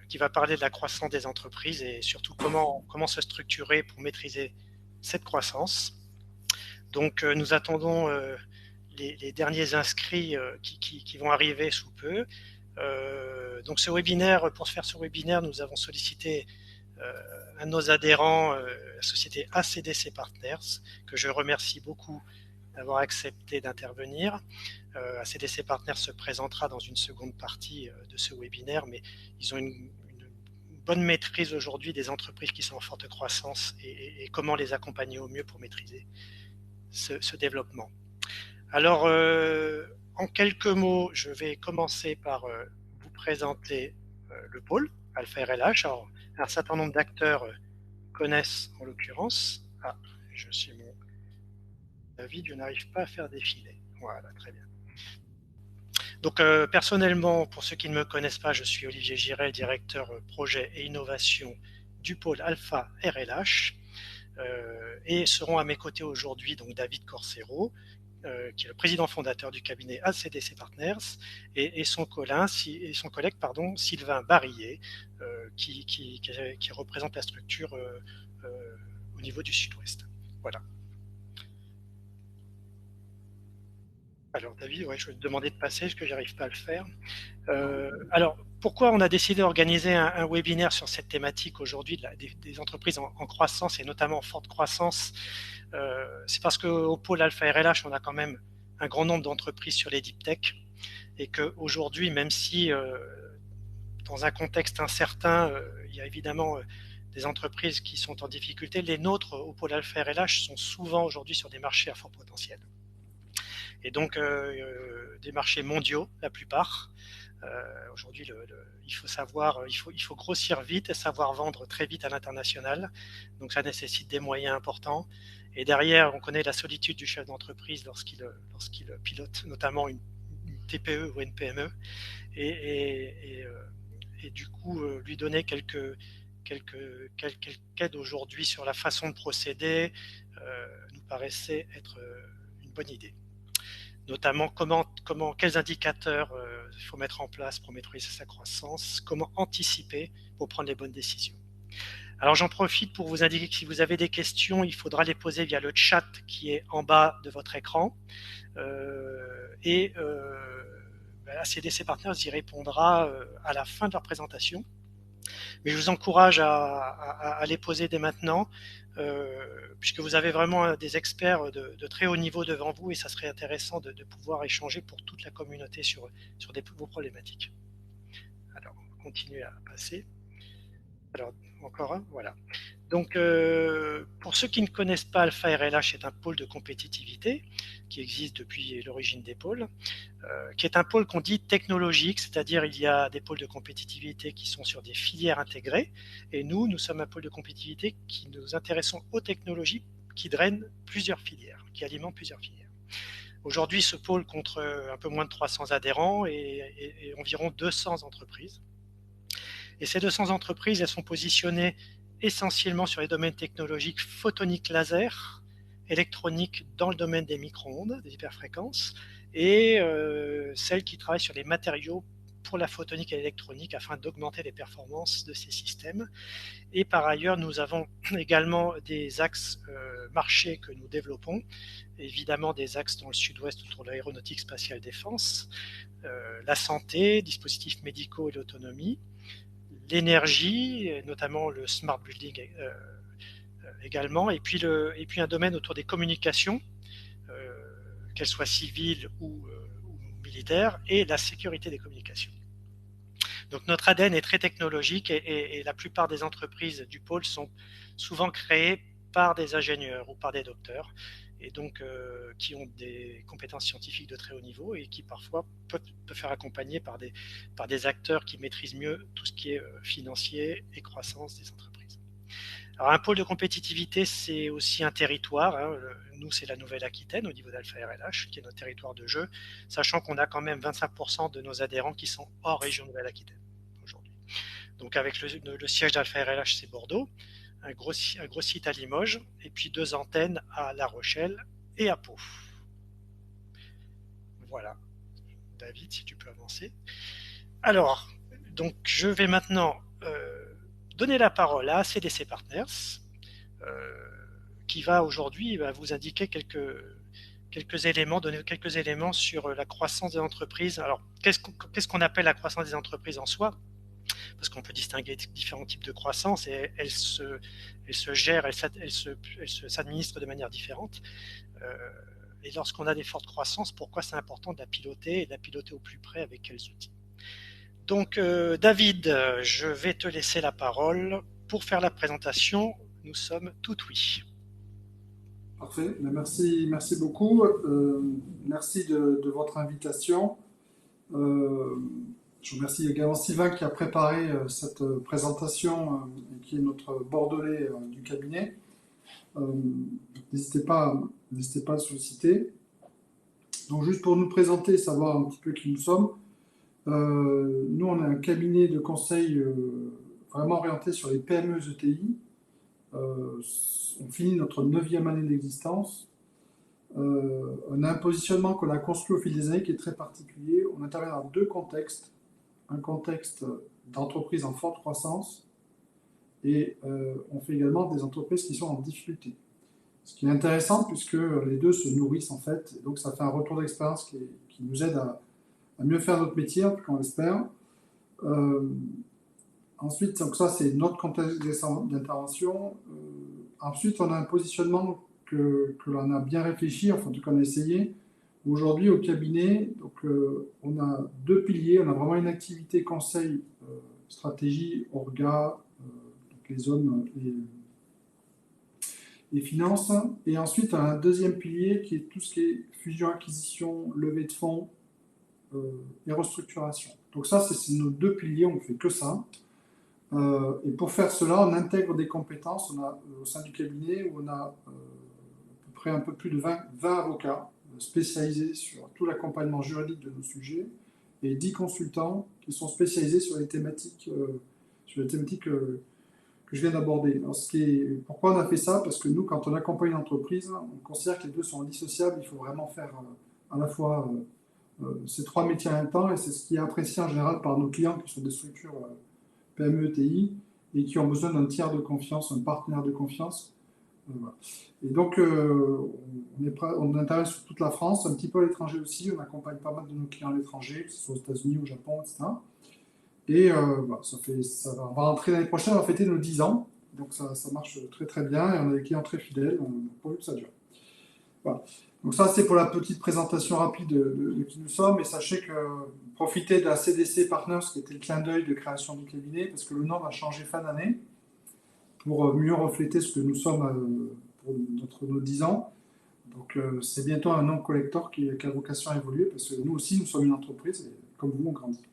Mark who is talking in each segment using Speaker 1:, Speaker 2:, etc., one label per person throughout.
Speaker 1: qui va parler de la croissance des entreprises et surtout comment se structurer pour maîtriser cette croissance. Donc nous attendons les derniers inscrits qui vont arriver sous peu. Donc ce webinaire, pour se faire ce webinaire, nous avons sollicité un de nos adhérents, la société ACDC Partners, que je remercie beaucoup d'avoir accepté d'intervenir. ACDC Partners se présentera dans une seconde partie de ce webinaire, mais ils ont une bonne maîtrise aujourd'hui des entreprises qui sont en forte croissance et comment les accompagner au mieux pour maîtriser ce développement. Alors, en quelques mots, je vais commencer par vous présenter le pôle Alpha RLH. Alors, un certain nombre d'acteurs connaissent en l'occurrence. Ah, je suis mon David, je n'arrive pas à faire défiler. Voilà, très bien. Donc, personnellement, pour ceux qui ne me connaissent pas, je suis Olivier Giret, directeur projet et innovation du pôle Alpha RLH. Et seront à mes côtés aujourd'hui donc David Corsero, qui est le président fondateur du cabinet ACDC Partners, et son collègue Sylvain Barillet, qui représente la structure au niveau du Sud-Ouest. Voilà. Alors David, ouais, je vais te demander de passer, parce que j'arrive pas à le faire. Alors, pourquoi on a décidé d'organiser un webinaire sur cette thématique aujourd'hui des entreprises en croissance et notamment en forte croissance? C'est parce qu'au pôle Alpha RLH, on a quand même un grand nombre d'entreprises sur les deep tech et qu'aujourd'hui, même si dans un contexte incertain, il y a évidemment des entreprises qui sont en difficulté, les nôtres au pôle Alpha RLH sont souvent aujourd'hui sur des marchés à fort potentiel. Et donc des marchés mondiaux, la plupart. Aujourd'hui, il faut savoir, il faut grossir vite et savoir vendre très vite à l'international. Donc ça nécessite des moyens importants. Et derrière, on connaît la solitude du chef d'entreprise lorsqu'il pilote notamment une TPE ou une PME. Et du coup, lui donner quelques aides aujourd'hui sur la façon de procéder nous paraissait être une bonne idée. Notamment quels indicateurs il faut mettre en place pour maîtriser sa croissance, comment anticiper pour prendre les bonnes décisions. Alors j'en profite pour vous indiquer que si vous avez des questions, il faudra les poser via le chat qui est en bas de votre écran. ACDC Partners y répondra à la fin de leur présentation. Mais je vous encourage à les poser dès maintenant, puisque vous avez vraiment des experts de très haut niveau devant vous et ça serait intéressant de pouvoir échanger pour toute la communauté sur vos problématiques. Alors, on continue à passer. Alors, encore un, voilà. Donc, pour ceux qui ne connaissent pas, Alpha RLH est un pôle de compétitivité qui existe depuis l'origine des pôles, qui est un pôle qu'on dit technologique, c'est-à-dire il y a des pôles de compétitivité qui sont sur des filières intégrées, et nous sommes un pôle de compétitivité qui nous intéressons aux technologies qui drainent plusieurs filières, qui alimentent plusieurs filières. Aujourd'hui, ce pôle compte un peu moins de 300 adhérents et environ 200 entreprises. Et ces 200 entreprises, elles sont positionnées essentiellement sur les domaines technologiques photonique laser, électronique dans le domaine des micro-ondes, des hyperfréquences, et celles qui travaillent sur les matériaux pour la photonique et l'électronique afin d'augmenter les performances de ces systèmes. Et par ailleurs, nous avons également des axes marchés que nous développons, évidemment des axes dans le sud-ouest autour de l'aéronautique spatiale défense, la santé, dispositifs médicaux et l'autonomie, l'énergie, notamment le smart building également, et puis un domaine autour des communications, qu'elles soient civiles ou militaires, et la sécurité des communications. Donc notre ADN est très technologique et la plupart des entreprises du pôle sont souvent créées par des ingénieurs ou par des docteurs, et donc qui ont des compétences scientifiques de très haut niveau et qui parfois peuvent faire accompagner par des acteurs qui maîtrisent mieux tout ce qui est financier et croissance des entreprises. Alors un pôle de compétitivité, c'est aussi un territoire. Hein. Nous, c'est la Nouvelle-Aquitaine au niveau d'Alpha RLH, qui est notre territoire de jeu, sachant qu'on a quand même 25% de nos adhérents qui sont hors région Nouvelle-Aquitaine aujourd'hui. Donc avec le siège d'Alpha RLH, c'est Bordeaux, un gros site à Limoges, et puis 2 antennes à La Rochelle et à Pau. Voilà. David, si tu peux avancer. Alors, donc je vais maintenant donner la parole à CDC Partners, qui va aujourd'hui vous indiquer quelques éléments, donner quelques éléments sur la croissance des entreprises. Alors, qu'est-ce qu'on appelle la croissance des entreprises en soi? Parce qu'on peut distinguer différents types de croissance et elles se gèrent, elles s'administrent de manière différente. Et lorsqu'on a des fortes croissances, pourquoi c'est important de la piloter et de la piloter au plus près avec quels outils? Donc, David, je vais te laisser la parole pour faire la présentation. Nous sommes tout oui.
Speaker 2: Parfait, merci beaucoup. Merci de votre invitation. Je remercie également Sylvain qui a préparé cette présentation et qui est notre bordelais du cabinet. N'hésitez pas à le solliciter. Donc juste pour nous présenter, savoir un petit peu qui nous sommes. Nous, on est un cabinet de conseil vraiment orienté sur les PME ETI. On finit notre 9e année d'existence. On a un positionnement qu'on a construit au fil des années qui est très particulier. On intervient dans 2 contextes. Un contexte d'entreprise en forte croissance et on fait également des entreprises qui sont en difficulté. Ce qui est intéressant puisque les deux se nourrissent en fait. Et donc ça fait un retour d'expérience qui nous aide à mieux faire notre métier, en tout cas on l'espère. Ensuite, donc ça c'est notre contexte d'intervention. Ensuite, on a un positionnement que l'on a bien réfléchi, enfin en tout cas on a essayé. Aujourd'hui, au cabinet, donc, on a 2 piliers. On a vraiment une activité conseil, stratégie, orga, donc les hommes et finances. Et ensuite, on a un 2e pilier qui est tout ce qui est fusion, acquisition, levée de fonds et restructuration. Donc ça, c'est nos 2 piliers, on ne fait que ça. Et pour faire cela, on intègre des compétences. On a au sein du cabinet où on a à peu près un peu plus de 20 avocats spécialisés sur tout l'accompagnement juridique de nos sujets et 10 consultants qui sont spécialisés sur les thématiques, que je viens d'aborder. Pourquoi on a fait ça? Parce que nous, quand on accompagne une entreprise, on considère que les deux sont indissociables. Il faut vraiment faire à la fois ces 3 métiers en même temps, et c'est ce qui est apprécié en général par nos clients qui sont des structures PME, ETI et qui ont besoin d'un tiers de confiance, un partenaire de confiance. Voilà. Et donc, on intervient sur toute la France, un petit peu à l'étranger aussi. On accompagne pas mal de nos clients à l'étranger, que ce soit aux États-Unis, au Japon, etc. Et voilà, on va rentrer l'année prochaine, on va fêter nos 10 ans. Donc, ça marche très très bien et on a des clients très fidèles. On a pourvu que ça dure. Voilà. Donc, ça, c'est pour la petite présentation rapide de qui nous sommes. Et sachez que profitez de la CDC Partners, qui était le clin d'œil de création du cabinet, parce que le nom va changer fin d'année pour mieux refléter ce que nous sommes pour nos 10 ans. Donc c'est bientôt un nom collector qui a vocation à évoluer parce que nous aussi, nous sommes une entreprise et comme vous, on grandit.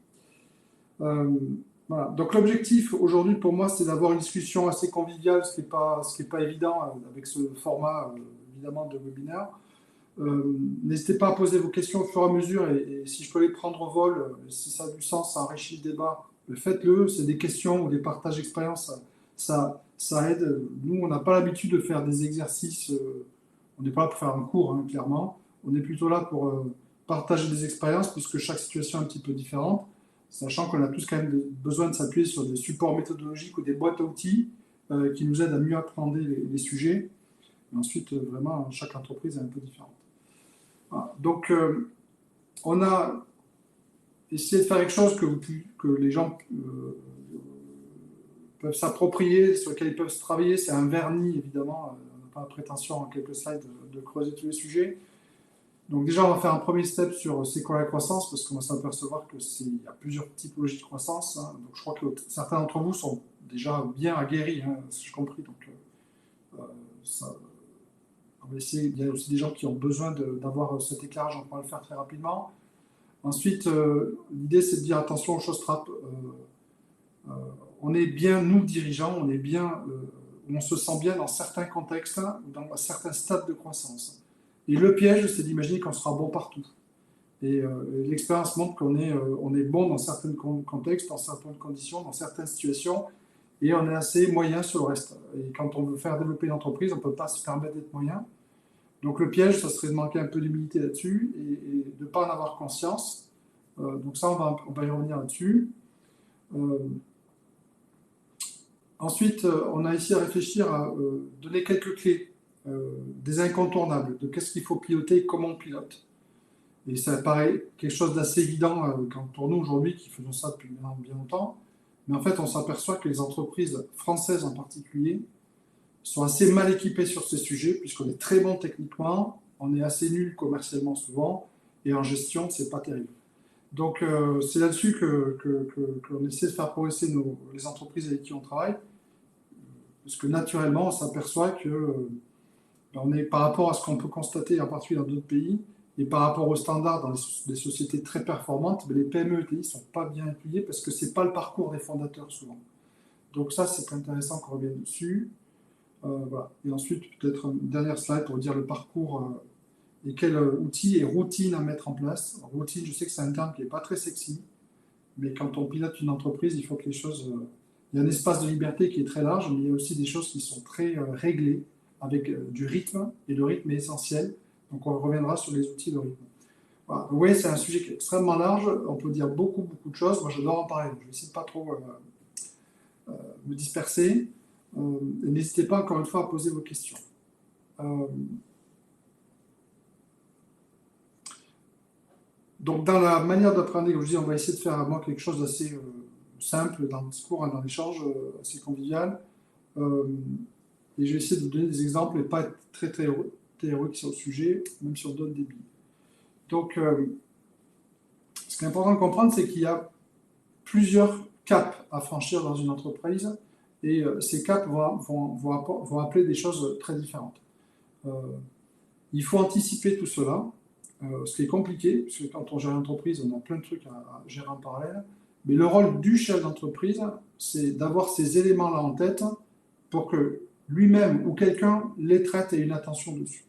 Speaker 2: Voilà. Donc l'objectif aujourd'hui pour moi, c'est d'avoir une discussion assez conviviale, ce qui n'est pas évident avec ce format évidemment de webinaire. N'hésitez pas à poser vos questions au fur et à mesure et si je peux les prendre au vol, si ça a du sens, ça enrichit le débat, faites-le. C'est des questions ou des partages d'expérience, ça aide. Nous, on n'a pas l'habitude de faire des exercices, on n'est pas là pour faire un cours, hein, clairement. On est plutôt là pour partager des expériences puisque chaque situation est un petit peu différente, sachant qu'on a tous quand même besoin de s'appuyer sur des supports méthodologiques ou des boîtes à outils qui nous aident à mieux appréhender les sujets. Et ensuite, vraiment, chaque entreprise est un peu différente. Voilà. Donc, on a essayé de faire quelque chose que les gens peuvent s'approprier, sur lequel ils peuvent se travailler. C'est un vernis, évidemment. On n'a pas la prétention en quelques slides de creuser tous les sujets. Donc déjà, on va faire un premier step sur c'est quoi la croissance, parce qu'on va s'apercevoir qu'il y a plusieurs typologies de croissance. Hein. Donc je crois que certains d'entre vous sont déjà bien aguerris, hein, si j'ai compris. Donc, on va essayer. Il y a aussi des gens qui ont besoin d'avoir cet éclairage, on pourra le faire très rapidement. Ensuite, l'idée, c'est de dire attention aux choses trappes. On est bien, nous dirigeants, on se sent bien dans certains contextes, dans certains stades de croissance. Et le piège, c'est d'imaginer qu'on sera bon partout. Et l'expérience montre qu'on est bon dans certains contextes, dans certaines conditions, dans certaines situations, et on est assez moyen sur le reste. Et quand on veut faire développer une entreprise, on ne peut pas se permettre d'être moyen. Donc le piège, ça serait de manquer un peu d'humilité là-dessus et de ne pas en avoir conscience. Donc ça, on va y revenir là-dessus. Ensuite, on a essayé à réfléchir à donner quelques clés, des incontournables, de qu'est-ce qu'il faut piloter, comment on pilote. Et ça paraît quelque chose d'assez évident pour nous aujourd'hui qui faisons ça depuis maintenant bien longtemps. Mais en fait, on s'aperçoit que les entreprises françaises en particulier sont assez mal équipées sur ces sujets, puisqu'on est très bon techniquement, on est assez nul commercialement souvent, et en gestion, c'est pas terrible. Donc, c'est là-dessus qu'on essaie de faire progresser les entreprises avec qui on travaille, parce que naturellement, on s'aperçoit que on est par rapport à ce qu'on peut constater, en particulier dans d'autres pays, et par rapport aux standards dans des sociétés très performantes, mais les PME et TI ne sont pas bien appuyées parce que ce n'est pas le parcours des fondateurs souvent. Donc ça, c'est intéressant qu'on revienne dessus. Voilà. Et ensuite, peut-être une dernière slide pour dire le parcours et quels outils et routines à mettre en place. Alors, routine, je sais que c'est un terme qui n'est pas très sexy, mais quand on pilote une entreprise, il faut que les choses... il y a un espace de liberté qui est très large, mais il y a aussi des choses qui sont très réglées, avec du rythme, et le rythme est essentiel. Donc on reviendra sur les outils de rythme. Voilà. Donc, vous voyez, c'est un sujet qui est extrêmement large, on peut dire beaucoup de choses. Moi, j'adore en parler, je vais essayer de pas trop me disperser. Et n'hésitez pas, encore une fois, à poser vos questions. Donc, dans la manière d'apprendre, comme je dis, on va essayer de faire à moi quelque chose d'assez simple dans le discours, dans l'échange, assez convivial. Et je vais essayer de vous donner des exemples et pas être très théorique sur le sujet, même si on donne des billes. Donc, ce qui est important de comprendre, c'est qu'il y a plusieurs caps à franchir dans une entreprise et ces caps vont appeler des choses très différentes. Il faut anticiper tout cela, ce qui est compliqué, parce que quand on gère une entreprise, on a plein de trucs à gérer en parallèle. Mais le rôle du chef d'entreprise, c'est d'avoir ces éléments-là en tête pour que lui-même ou quelqu'un les traite et ait une attention dessus.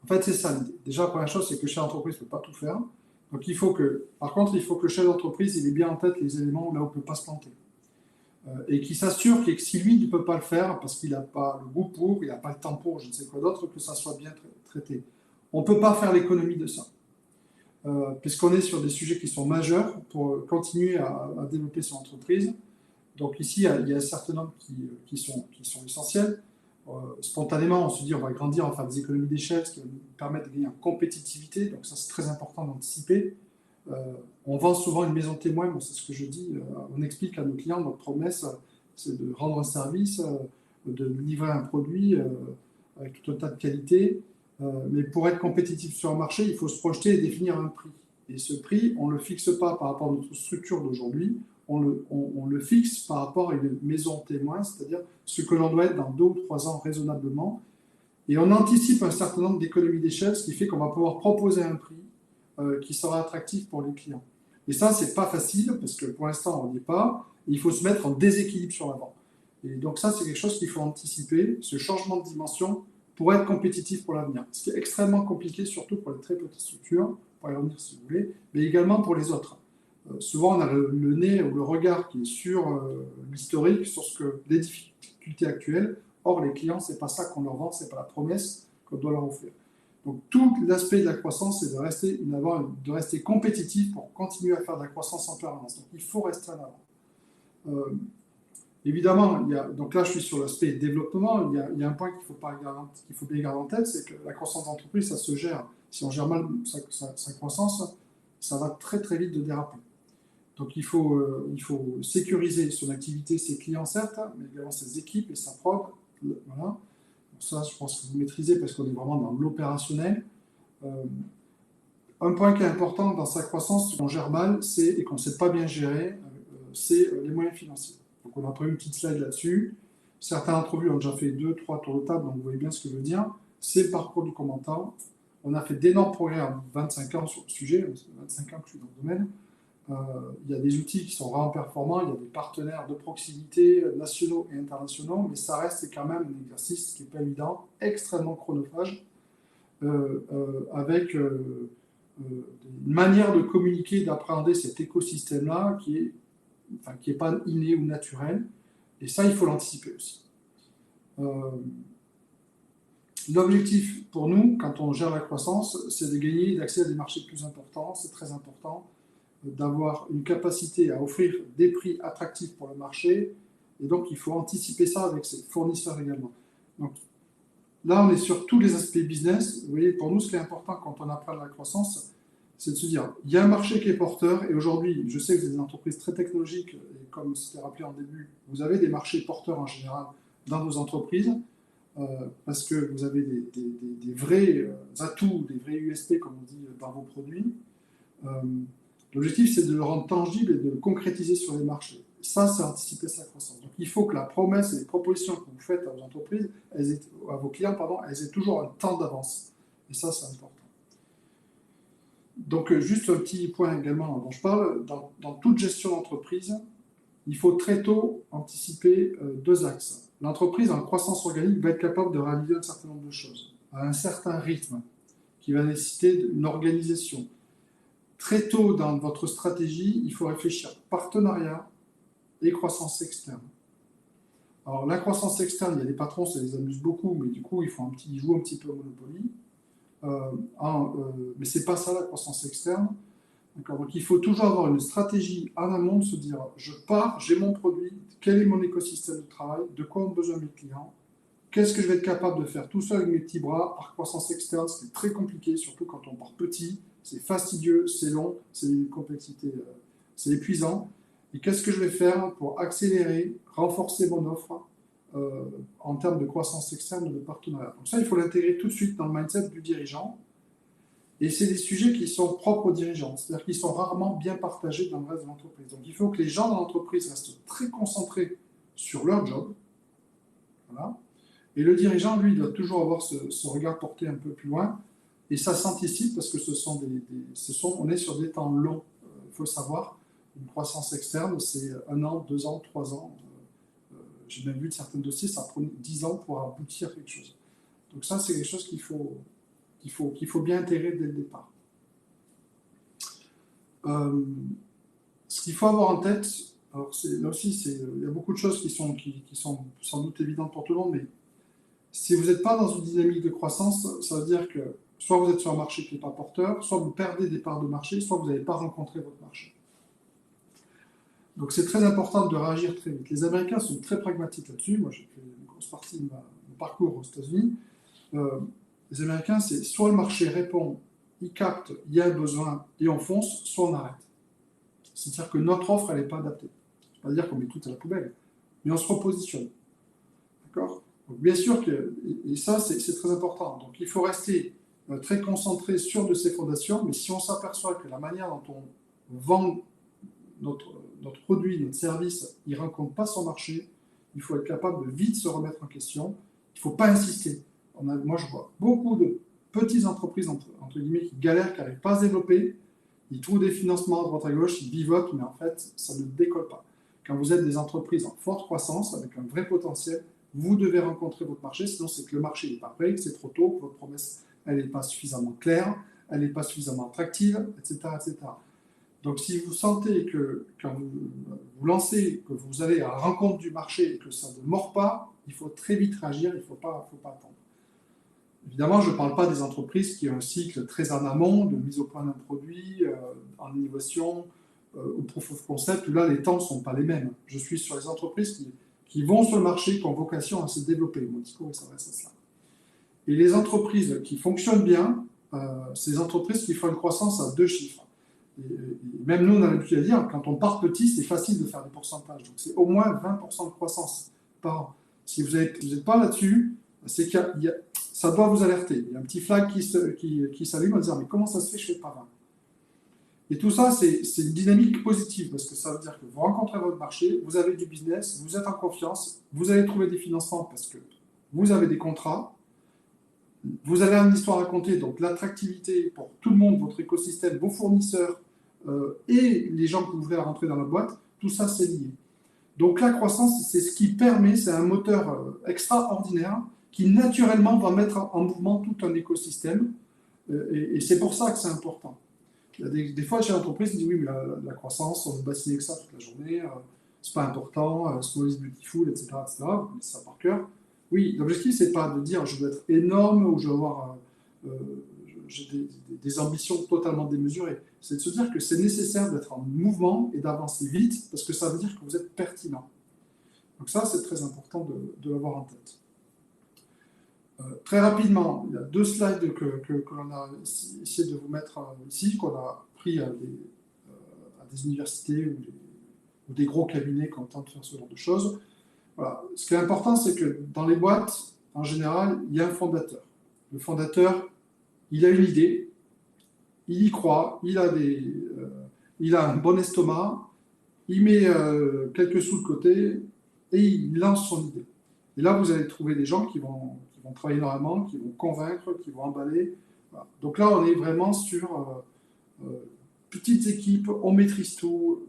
Speaker 2: En fait, c'est ça l'idée. Déjà, la première chose, c'est que le chef d'entreprise ne peut pas tout faire. Donc, par contre, il faut que le chef d'entreprise ait bien en tête les éléments là où il ne peut pas se planter. Et qu'il s'assure que si lui ne peut pas le faire, parce qu'il n'a pas le goût pour, il n'a pas le temps pour, je ne sais quoi d'autre, que ça soit bien traité. On ne peut pas faire l'économie de ça. Puisqu'on est sur des sujets qui sont majeurs pour continuer à développer son entreprise. Donc ici, il y a un certain nombre qui sont essentiels. Spontanément, on se dit on va grandir, on va faire des économies d'échelle, ce qui va nous permettre de gagner en compétitivité. Donc ça, c'est très important d'anticiper. On vend souvent une maison témoin, bon, c'est ce que je dis. On explique à nos clients, notre promesse, c'est de rendre un service, de livrer un produit avec tout un tas de qualités. Mais pour être compétitif sur un marché, il faut se projeter et définir un prix. Et ce prix, on ne le fixe pas par rapport à notre structure d'aujourd'hui, on le fixe par rapport à une maison témoin, c'est-à-dire ce que l'on doit être dans 2 ou 3 ans raisonnablement. Et on anticipe un certain nombre d'économies d'échelle, ce qui fait qu'on va pouvoir proposer un prix qui sera attractif pour les clients. Et ça, c'est pas facile, parce que pour l'instant, on n'y est pas. Il faut se mettre en déséquilibre sur l'avant. Et donc ça, c'est quelque chose qu'il faut anticiper, ce changement de dimension, pour être compétitif pour l'avenir. Ce qui est extrêmement compliqué, surtout pour les très petites structures, pour y revenir si vous voulez, mais également pour les autres. Souvent, on a le nez ou le regard qui est sur l'historique, sur les difficultés actuelles. Or, les clients, ce n'est pas ça qu'on leur vend, ce n'est pas la promesse qu'on doit leur offrir. Donc, tout l'aspect de la croissance, c'est de rester compétitif pour continuer à faire de la croissance en permanence. Donc, il faut rester en avant. Évidemment, donc là, je suis sur l'aspect développement. Il y a un point qu'il faut bien garder en tête, c'est que la croissance d'entreprise, ça se gère. Si on gère mal sa croissance, ça va très très vite de déraper. Donc il faut sécuriser son activité, ses clients certes, mais également ses équipes et sa prod. Voilà. Donc ça, je pense que vous maîtrisez parce qu'on est vraiment dans l'opérationnel. Un point qui est important dans sa croissance, qu'on gère mal, et qu'on ne sait pas bien gérer, c'est les moyens financiers. Donc on a pris une petite slide là-dessus. Certains d'entre vous ont déjà fait 2-3 tours de table, donc vous voyez bien ce que je veux dire. C'est le parcours du combattant. On a fait d'énormes progrès en 25 ans sur le sujet, 25 ans que je suis dans le domaine. Il y a des outils qui sont vraiment performants, il y a des partenaires de proximité nationaux et internationaux, mais ça reste quand même un exercice qui n'est pas évident, extrêmement chronophage, avec une manière de communiquer, d'appréhender cet écosystème-là qui est pas inné ou naturel, et ça, il faut l'anticiper aussi. L'objectif pour nous, quand on gère la croissance, c'est de gagner d'accès à des marchés plus importants, c'est très important d'avoir une capacité à offrir des prix attractifs pour le marché Et donc, il faut anticiper ça avec ses fournisseurs également. Donc, là, on est sur tous les aspects business. Vous voyez, pour nous, ce qui est important quand on apprend la croissance, c'est de se dire, il y a un marché qui est porteur, et aujourd'hui, je sais que vous êtes des entreprises très technologiques, et comme c'était rappelé en début, vous avez des marchés porteurs en général dans vos entreprises, parce que vous avez des vrais atouts, des vrais USP, comme on dit, dans vos produits. L'objectif, c'est de le rendre tangible et de le concrétiser sur les marchés. Ça, c'est anticiper sa croissance. Donc, il faut que la promesse et les propositions que vous faites à vos entreprises, à vos clients, elles aient toujours un temps d'avance. Et ça, c'est important. Donc, juste un petit point également dont je parle. Dans toute gestion d'entreprise, il faut très tôt anticiper deux axes. L'entreprise en croissance organique va être capable de réaliser un certain nombre de choses, à un certain rythme, qui va nécessiter une organisation. Très tôt dans votre stratégie, il faut réfléchir partenariat et croissance externe. Alors, la croissance externe, il y a des patrons, ça les amuse beaucoup, mais du coup, ils jouent un petit peu au Monopoly. Mais ce n'est pas ça la croissance externe. Donc, il faut toujours avoir une stratégie en amont de se dire, je pars, j'ai mon produit, quel est mon écosystème de travail, de quoi ont besoin mes clients, qu'est-ce que je vais être capable de faire tout seul avec mes petits bras. Par croissance externe, c'est très compliqué, surtout quand on part petit, c'est fastidieux, c'est long, c'est une complexité, c'est épuisant. Et qu'est-ce que je vais faire pour accélérer, renforcer mon offre en termes de croissance externe ou de partenariat. Donc ça, il faut l'intégrer tout de suite dans le mindset du dirigeant. Et c'est des sujets qui sont propres aux dirigeants, c'est-à-dire qu'ils sont rarement bien partagés dans le reste de l'entreprise. Donc il faut que les gens dans l'entreprise restent très concentrés sur leur job. Voilà. Et le dirigeant, lui, doit toujours avoir ce regard porté un peu plus loin. Et ça s'anticipe parce que on est sur des temps longs. Il faut savoir, une croissance externe, c'est 1 an, 2 ans, 3 ans. J'ai même vu de certains dossiers, ça prend 10 ans pour aboutir à quelque chose. Donc ça, c'est quelque chose qu'il faut bien intégrer dès le départ. Ce qu'il faut avoir en tête, alors là aussi, il y a beaucoup de choses qui sont sans doute évidentes pour tout le monde, mais si vous n'êtes pas dans une dynamique de croissance, ça veut dire que soit vous êtes sur un marché qui n'est pas porteur, soit vous perdez des parts de marché, soit vous n'avez pas rencontré votre marché. Donc c'est très important de réagir très vite. Les Américains sont très pragmatiques là-dessus. Moi, j'ai fait une grosse partie de mon parcours aux États-Unis. Les Américains, c'est soit le marché répond, il capte, il y a un besoin et on fonce, soit on arrête. C'est-à-dire que notre offre, elle n'est pas adaptée. Ça ne veut pas dire qu'on met tout à la poubelle, mais on se repositionne. D'accord ? Donc, bien sûr que, et ça, c'est très important. Donc, il faut rester très concentré sur de ces fondations, mais si on s'aperçoit que la manière dont on vend notre produit, notre service, il ne rencontre pas son marché, il faut être capable de vite se remettre en question. Il ne faut pas insister. Moi, je vois beaucoup de petites entreprises, entre guillemets, qui galèrent, qui n'arrivent pas à se développer. Ils trouvent des financements à droite à gauche, ils vivotent, mais en fait, ça ne décolle pas. Quand vous êtes des entreprises en forte croissance, avec un vrai potentiel, vous devez rencontrer votre marché, sinon c'est que le marché n'est pas prêt, que c'est trop tôt, que votre promesse elle n'est pas suffisamment claire, elle n'est pas suffisamment attractive, etc., etc. Donc si vous sentez que quand vous vous lancez, que vous allez à la rencontre du marché et que ça ne mord pas, il faut très vite réagir, il ne faut pas attendre. Évidemment, je ne parle pas des entreprises qui ont un cycle très en amont, de mise au point d'un produit, en innovation, ou proof of concept, où là, les temps ne sont pas les mêmes. Je suis sur les entreprises qui vont sur le marché, qui ont vocation à se développer. Mon discours, il s'adresse à cela. Et les entreprises qui fonctionnent bien, c'est les entreprises qui font une croissance à 2 chiffres. Et même nous, on a l'habitude à dire, quand on part petit, c'est facile de faire des pourcentages. Donc, c'est au moins 20% de croissance par an. Si vous n'êtes pas là-dessus, c'est ça doit vous alerter. Il y a un petit flag qui s'allume en disant, mais comment ça se fait que je ne fais pas 20 ? Et tout ça, c'est une dynamique positive, parce que ça veut dire que vous rencontrez votre marché, vous avez du business, vous êtes en confiance, vous allez trouver des financements parce que vous avez des contrats, vous avez une histoire à raconter, donc l'attractivité pour tout le monde, votre écosystème, vos fournisseurs et les gens que vous voulez rentrer dans la boîte, tout ça c'est lié. Donc la croissance, c'est ce qui permet, c'est un moteur extraordinaire qui naturellement va mettre en mouvement tout un écosystème et c'est pour ça que c'est important. Il y a des fois chez l'entreprise, on dit oui, mais la croissance, on ne bassiner que ça toute la journée, c'est pas important, small is beautiful, etc. On met ça par cœur. Oui, l'objectif, c'est pas de dire je veux être énorme ou je veux avoir j'ai des ambitions totalement démesurées. C'est de se dire que c'est nécessaire d'être en mouvement et d'avancer vite parce que ça veut dire que vous êtes pertinent. Donc ça, c'est très important de l'avoir en tête. Très rapidement, il y a 2 slides que l'on a essayé de vous mettre ici, qu'on a pris à des universités ou des gros cabinets qui ont tenté de faire ce genre de choses. Voilà. Ce qui est important, c'est que dans les boîtes, en général, il y a un fondateur. Le fondateur, il a une idée, il y croit, il a un bon estomac, il met quelques sous de côté et il lance son idée. Et là, vous allez trouver des gens qui vont travailler énormément, qui vont convaincre, qui vont emballer. Voilà. Donc là, on est vraiment sur petites équipes, on maîtrise tout,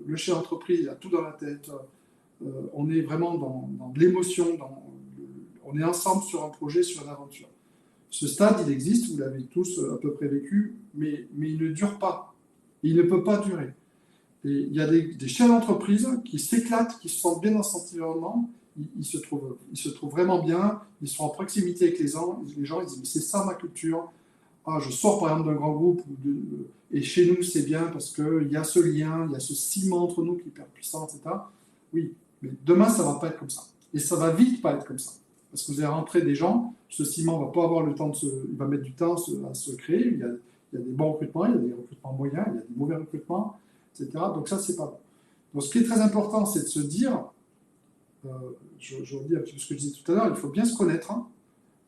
Speaker 2: le chef d'entreprise a tout dans la tête, on est vraiment dans de l'émotion, on est ensemble sur un projet, sur une aventure. Ce stade, il existe, vous l'avez tous à peu près vécu, mais il ne dure pas. Il ne peut pas durer. Et il y a des chefs d'entreprise qui s'éclatent, qui se sentent bien dans cet environnement, ils se trouvent vraiment bien, ils sont en proximité avec les gens, ils disent mais c'est ça ma culture. Ah, je sors par exemple d'un grand groupe et chez nous c'est bien parce qu'il y a ce lien, il y a ce ciment entre nous qui est hyper puissant, etc. Oui, mais demain ça ne va pas être comme ça. Et ça va vite pas être comme ça. Parce que vous allez rentrer des gens, ce ciment va pas avoir le temps il va mettre du temps à se créer. Il y a des bons recrutements, il y a des recrutements moyens, il y a des mauvais recrutements, etc. Donc ça, c'est pas bon. Donc ce qui est très important, c'est de se dire, je redis un petit peu ce que je disais tout à l'heure, il faut bien se connaître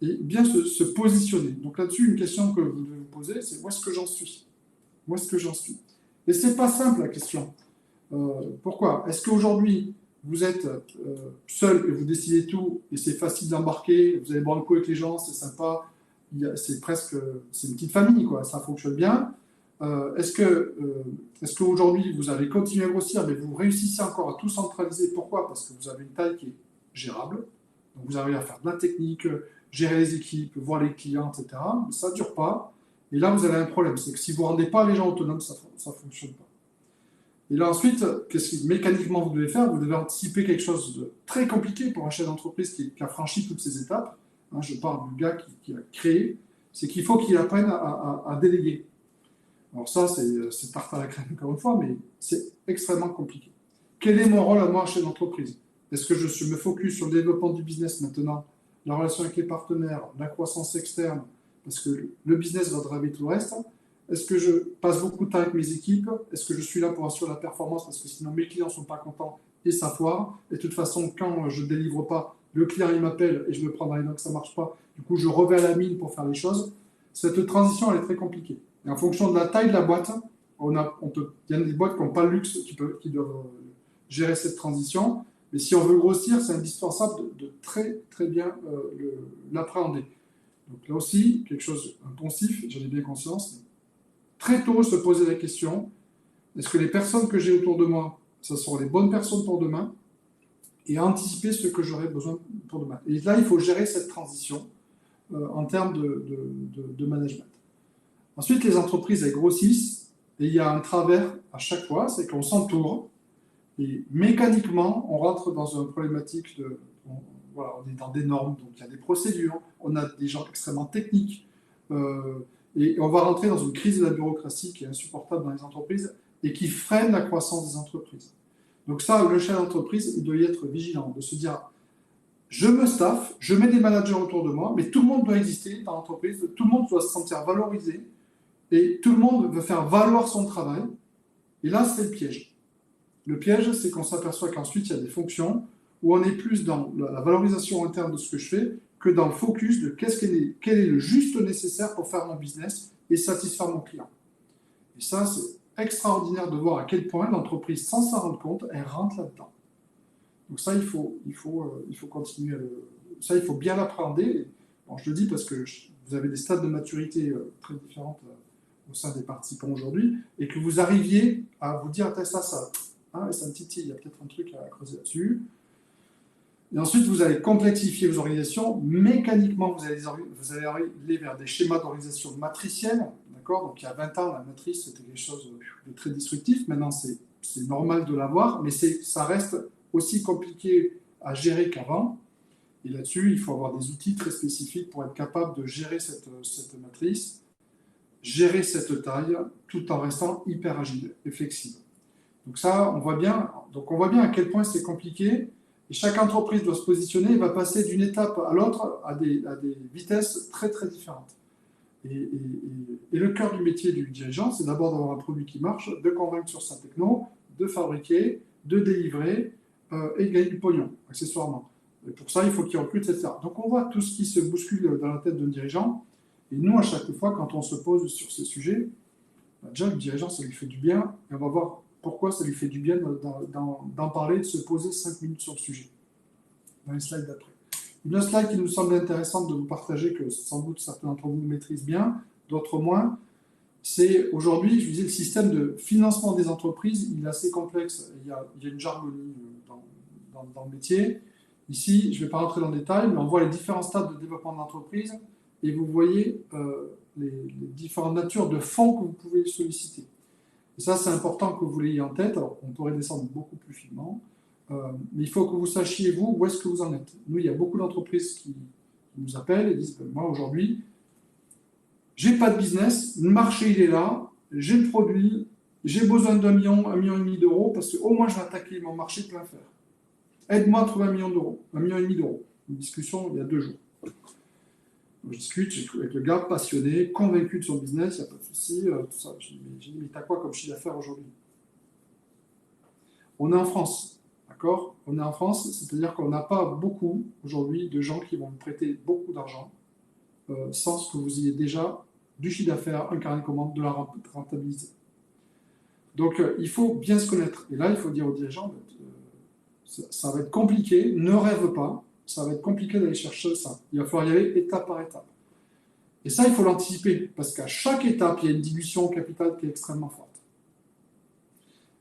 Speaker 2: et bien se positionner. Donc là-dessus, une question que vous devez vous poser, c'est où est-ce que j'en suis? Où est-ce que j'en suis? Et c'est pas simple la question. Pourquoi? Est-ce qu'aujourd'hui, vous êtes seul et vous décidez tout et c'est facile d'embarquer, vous allez boire le coup avec les gens, c'est sympa, c'est une petite famille, quoi, ça fonctionne bien. Est-ce qu'aujourd'hui, vous avez continué à grossir, mais vous réussissez encore à tout centraliser? Pourquoi? Parce que vous avez une taille qui est gérable, donc vous arrivez à faire de la technique, gérer les équipes, voir les clients, etc. Mais ça ne dure pas. Et là, vous avez un problème, c'est que si vous ne rendez pas les gens autonomes, ça ne fonctionne pas. Et là, ensuite, qu'est-ce que mécaniquement vous devez faire? Vous devez anticiper quelque chose de très compliqué pour un chef d'entreprise qui a franchi toutes ces étapes. Je parle du gars qui a créé. C'est qu'il faut qu'il apprenne à déléguer. Alors ça, c'est tarte à la crème, encore une fois, mais c'est extrêmement compliqué. Quel est mon rôle à moi, chef d'entreprise? Est-ce que je me focus sur le développement du business maintenant, la relation avec les partenaires, la croissance externe, parce que le business va driver tout le reste? Est-ce que je passe beaucoup de temps avec mes équipes? Est-ce que je suis là pour assurer la performance? Parce que sinon, mes clients ne sont pas contents et ça foire. Et de toute façon, quand je ne délivre pas, le client il m'appelle et je me prends dans les dents que ça ne marche pas. Du coup, je reviens à la mine pour faire les choses. Cette transition, elle est très compliquée. Et en fonction de la taille de la boîte, il y a des boîtes qui n'ont pas le luxe, qui doivent gérer cette transition. Mais si on veut grossir, c'est indispensable de très, très bien l'appréhender. Donc là aussi, quelque chose, un poncif, j'en ai bien conscience. Très tôt, se poser la question, est-ce que les personnes que j'ai autour de moi, ce sont les bonnes personnes pour demain? Et anticiper ce que j'aurai besoin pour demain. Et là, il faut gérer cette transition en termes de management. Ensuite, les entreprises, elles grossissent et il y a un travers à chaque fois, c'est qu'on s'entoure et mécaniquement, on rentre dans une problématique on est dans des normes, donc il y a des procédures, on a des gens extrêmement techniques et on va rentrer dans une crise de la bureaucratie qui est insupportable dans les entreprises et qui freine la croissance des entreprises. Donc ça, le chef d'entreprise, il doit y être vigilant, de se dire, je me staffe, je mets des managers autour de moi, mais tout le monde doit exister dans l'entreprise, tout le monde doit se sentir valorisé, et tout le monde veut faire valoir son travail. Et là, c'est le piège. Le piège, c'est qu'on s'aperçoit qu'ensuite, il y a des fonctions où on est plus dans la valorisation interne de ce que je fais que dans le focus de quel est le juste nécessaire pour faire mon business et satisfaire mon client. Et ça, c'est extraordinaire de voir à quel point l'entreprise, sans s'en rendre compte, elle rentre là-dedans. Donc ça, il faut continuer ça, il faut bien l'appréhender. Bon, je le dis parce que vous avez des stades de maturité très différents au sein des participants aujourd'hui, et que vous arriviez à vous dire, ça me titille, il y a peut-être un truc à creuser là-dessus. Et ensuite, vous allez complexifier vos organisations. Mécaniquement, vous allez aller vers des schémas d'organisation matriciels. D'accord? Donc, il y a 20 ans, la matrice, c'était quelque chose de très disruptif. Maintenant, c'est normal de l'avoir, mais ça reste aussi compliqué à gérer qu'avant. Et là-dessus, il faut avoir des outils très spécifiques pour être capable de gérer cette matrice, gérer cette taille, tout en restant hyper agile et flexible. Donc ça, on voit bien à quel point c'est compliqué. Et chaque entreprise doit se positionner et va passer d'une étape à l'autre à des vitesses très, très différentes. Et le cœur du métier du dirigeant, c'est d'abord d'avoir un produit qui marche, de convaincre sur sa techno, de fabriquer, de délivrer et gagner du pognon, accessoirement. Et pour ça, il faut qu'il recrute, etc. Donc on voit tout ce qui se bouscule dans la tête d'un dirigeant. Et nous, à chaque fois, quand on se pose sur ces sujets, déjà, le dirigeant, ça lui fait du bien. Et on va voir pourquoi ça lui fait du bien d'en parler, de se poser 5 minutes sur le sujet. Dans les slides d'après. Une autre slide qui nous semble intéressante de vous partager, que sans doute certains d'entre vous maîtrisent bien, d'autres moins, c'est aujourd'hui, je vous disais, le système de financement des entreprises, il est assez complexe. Il y a une jargonie dans le métier. Ici, je ne vais pas rentrer dans le détail, mais on voit les différents stades de développement de l'entreprise et vous voyez les différentes natures de fonds que vous pouvez solliciter. Et ça, c'est important que vous l'ayez en tête. Alors, on pourrait descendre beaucoup plus finement. Mais il faut que vous sachiez, vous, où est-ce que vous en êtes. Nous, il y a beaucoup d'entreprises qui nous appellent et disent, moi, aujourd'hui, j'ai pas de business, le marché, il est là, j'ai le produit, j'ai besoin d'1 million, 1,5 million d'euros, parce qu'au moins, je vais attaquer mon marché plein fer. Aide-moi à trouver 1 million d'euros, 1,5 million d'euros. Une discussion il y a 2 jours. Je discute avec le gars passionné, convaincu de son business, il n'y a pas de souci, tout ça. J'ai dit, mais t'as quoi comme chiffre d'affaires aujourd'hui? On est en France. D'accord? On est en France, c'est-à-dire qu'on n'a pas beaucoup aujourd'hui de gens qui vont vous prêter beaucoup d'argent sans que vous ayez déjà du chiffre d'affaires, un carnet de commande, de la rentabilité. Donc il faut bien se connaître. Et là, il faut dire aux dirigeants, ça va être compliqué, ne rêve pas, ça va être compliqué d'aller chercher ça. Il va falloir y aller étape par étape. Et ça, il faut l'anticiper, parce qu'à chaque étape, il y a une dilution capitale qui est extrêmement forte.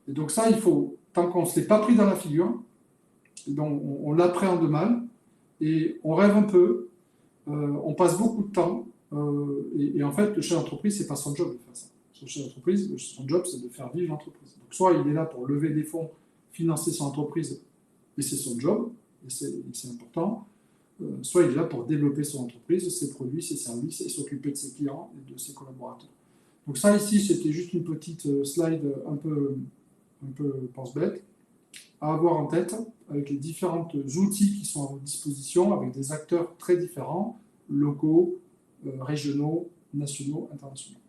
Speaker 2: Et donc ça, il faut, tant qu'on ne se l'est pas pris dans la figure, donc on l'appréhende mal, et on rêve un peu, on passe beaucoup de temps, et en fait, le chef d'entreprise, ce n'est pas son job de faire ça. Son chef d'entreprise, son job, c'est de faire vivre l'entreprise. Donc soit il est là pour lever des fonds, financer son entreprise, et c'est son job, et c'est important, soit il est là pour développer son entreprise, ses produits, ses services, et s'occuper de ses clients et de ses collaborateurs. Donc ça, ici, c'était juste une petite slide un peu pense-bête, à avoir en tête, avec les différents outils qui sont à votre disposition, avec des acteurs très différents, locaux, régionaux, nationaux, internationaux.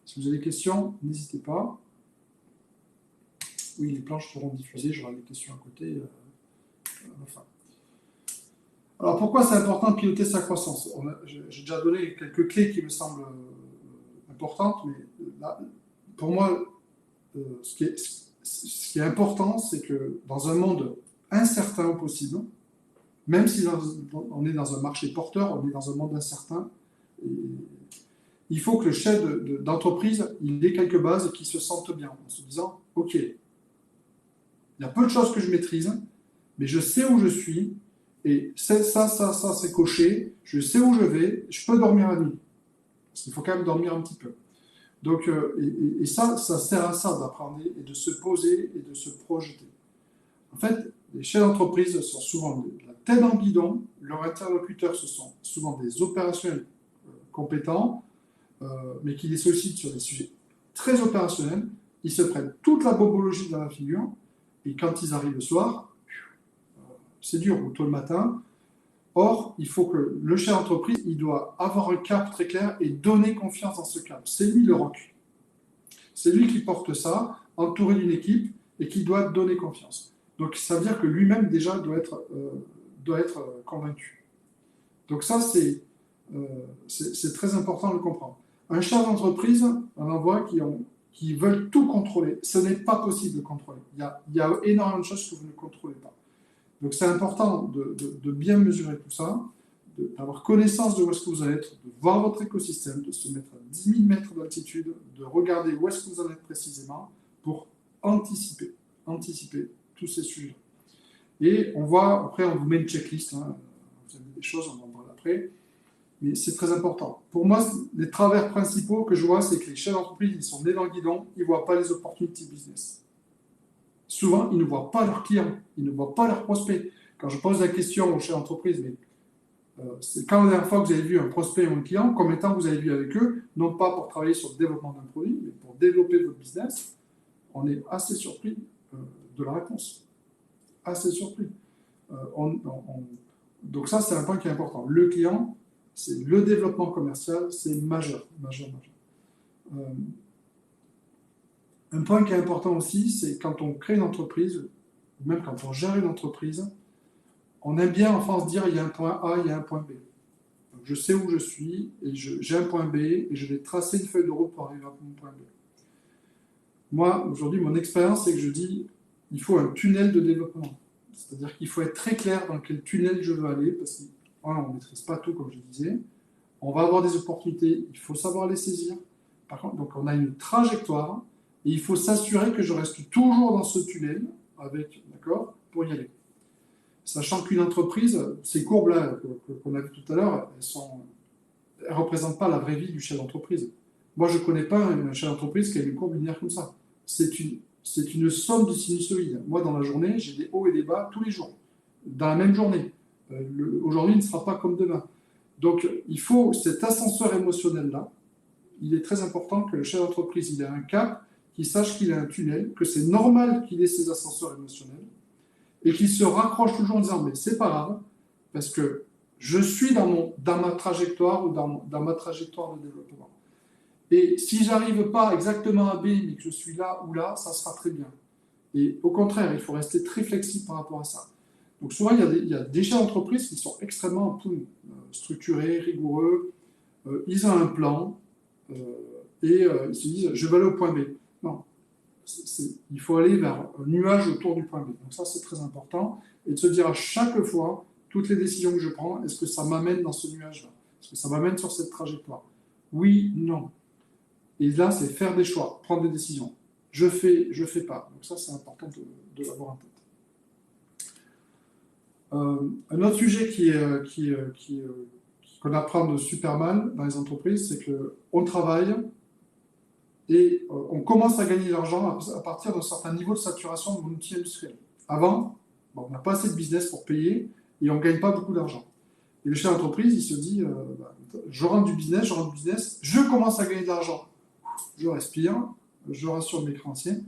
Speaker 2: Si vous avez des questions, n'hésitez pas. Oui, les planches seront diffusées, j'aurai des questions à côté à la fin. Alors, pourquoi c'est important de piloter sa croissance? J'ai déjà donné quelques clés qui me semblent importantes, mais là, pour moi, ce qui est important, c'est que dans un monde incertain au possible, même si on est dans un marché porteur, on est dans un monde incertain, il faut que le chef d'entreprise il ait quelques bases et qu'il se sente bien, en se disant, OK, il y a peu de choses que je maîtrise, mais je sais où je suis, et ça, c'est coché, je sais où je vais, je peux dormir la nuit. Parce qu'il faut quand même dormir un petit peu. Donc, et ça sert à ça d'apprendre et de se poser et de se projeter. En fait, les chefs d'entreprise sont souvent la tête dans le guidon, leurs interlocuteurs, ce sont souvent des opérationnels compétents, mais qui les sollicitent sur des sujets très opérationnels. Ils se prennent toute la bobologie dans la figure, et quand ils arrivent le soir, c'est dur, ou tôt le matin. Or, il faut que le chef d'entreprise, il doit avoir un cap très clair et donner confiance dans ce cap. C'est lui le roc. C'est lui qui porte ça, entouré d'une équipe, et qui doit donner confiance. Donc, ça veut dire que lui-même, déjà, doit être convaincu. Donc ça, c'est très important de le comprendre. Un chef d'entreprise, on en voit qui veulent tout contrôler. Ce n'est pas possible de contrôler. Il y a énormément de choses que vous ne contrôlez pas. Donc c'est important de bien mesurer tout ça, d'avoir connaissance de où est-ce que vous allez être, de voir votre écosystème, de se mettre à 10 000 mètres d'altitude, de regarder où est-ce que vous en êtes précisément pour anticiper tous ces sujets. Et on voit, après on vous met une checklist, hein, vous avez des choses, on en parle après, mais c'est très important. Pour moi, les travers principaux que je vois, c'est que les chefs d'entreprise, ils sont nés dans le guidon, ils ne voient pas les opportunités business. Souvent, ils ne voient pas leurs clients, ils ne voient pas leurs prospects. Quand je pose la question aux chefs d'entreprise, mais c'est quand la dernière fois que vous avez vu un prospect ou un client, combien de temps vous avez vu avec eux, non pas pour travailler sur le développement d'un produit, mais pour développer votre business, on est assez surpris de la réponse. Assez surpris. Donc ça, c'est un point qui est important. Le client, c'est le développement commercial, c'est majeur. Un point qui est important aussi, c'est quand on crée une entreprise, ou même quand on gère une entreprise, on aime bien en France dire il y a un point A, il y a un point B. Donc, je sais où je suis, et j'ai un point B, et je vais tracer une feuille de route pour arriver à mon point B. Moi, aujourd'hui, mon expérience, c'est que je dis il faut un tunnel de développement. C'est-à-dire qu'il faut être très clair dans quel tunnel je veux aller, parce qu'on ne maîtrise pas tout, comme je disais. On va avoir des opportunités, il faut savoir les saisir. Par contre, donc on a une trajectoire, et il faut s'assurer que je reste toujours dans ce tunnel, d'accord, pour y aller. Sachant qu'une entreprise, ces courbes-là qu'on a vues tout à l'heure, elles ne représentent pas la vraie vie du chef d'entreprise. Moi, je ne connais pas un chef d'entreprise qui a une courbe linéaire comme ça. C'est une somme de sinusoïdes. Moi, dans la journée, j'ai des hauts et des bas tous les jours, dans la même journée. Aujourd'hui ne sera pas comme demain. Donc, il faut cet ascenseur émotionnel-là. Il est très important que le chef d'entreprise il ait un cap, qu'il sache qu'il a un tunnel, que c'est normal qu'il ait ces ascenseurs émotionnels, et qu'il se raccroche toujours en disant mais c'est pas grave, parce que je suis dans ma trajectoire ou dans ma trajectoire de développement. Et si j'arrive pas exactement à B, mais que je suis là ou là, ça sera très bien. Et au contraire, il faut rester très flexible par rapport à ça. Donc souvent, il y a des chefs d'entreprise qui sont extrêmement structurés, rigoureux, ils ont un plan, et ils se disent je vais aller au point B. Non, il faut aller vers un nuage autour du point B. Donc ça, c'est très important. Et de se dire à chaque fois, toutes les décisions que je prends, est-ce que ça m'amène dans ce nuage-là? Est-ce que ça m'amène sur cette trajectoire? Oui, non. Et là, c'est faire des choix, prendre des décisions. Je fais pas. Donc ça, c'est important de l'avoir en tête. Un autre sujet qu'on apprend de super mal dans les entreprises, c'est qu'on travaille et on commence à gagner de l'argent à partir d'un certain niveau de saturation de mon outil industriel. Avant, on n'a pas assez de business pour payer et on ne gagne pas beaucoup d'argent. Et le chef d'entreprise, il se dit, je rentre du business, je commence à gagner de l'argent. Je respire, je rassure mes créanciers.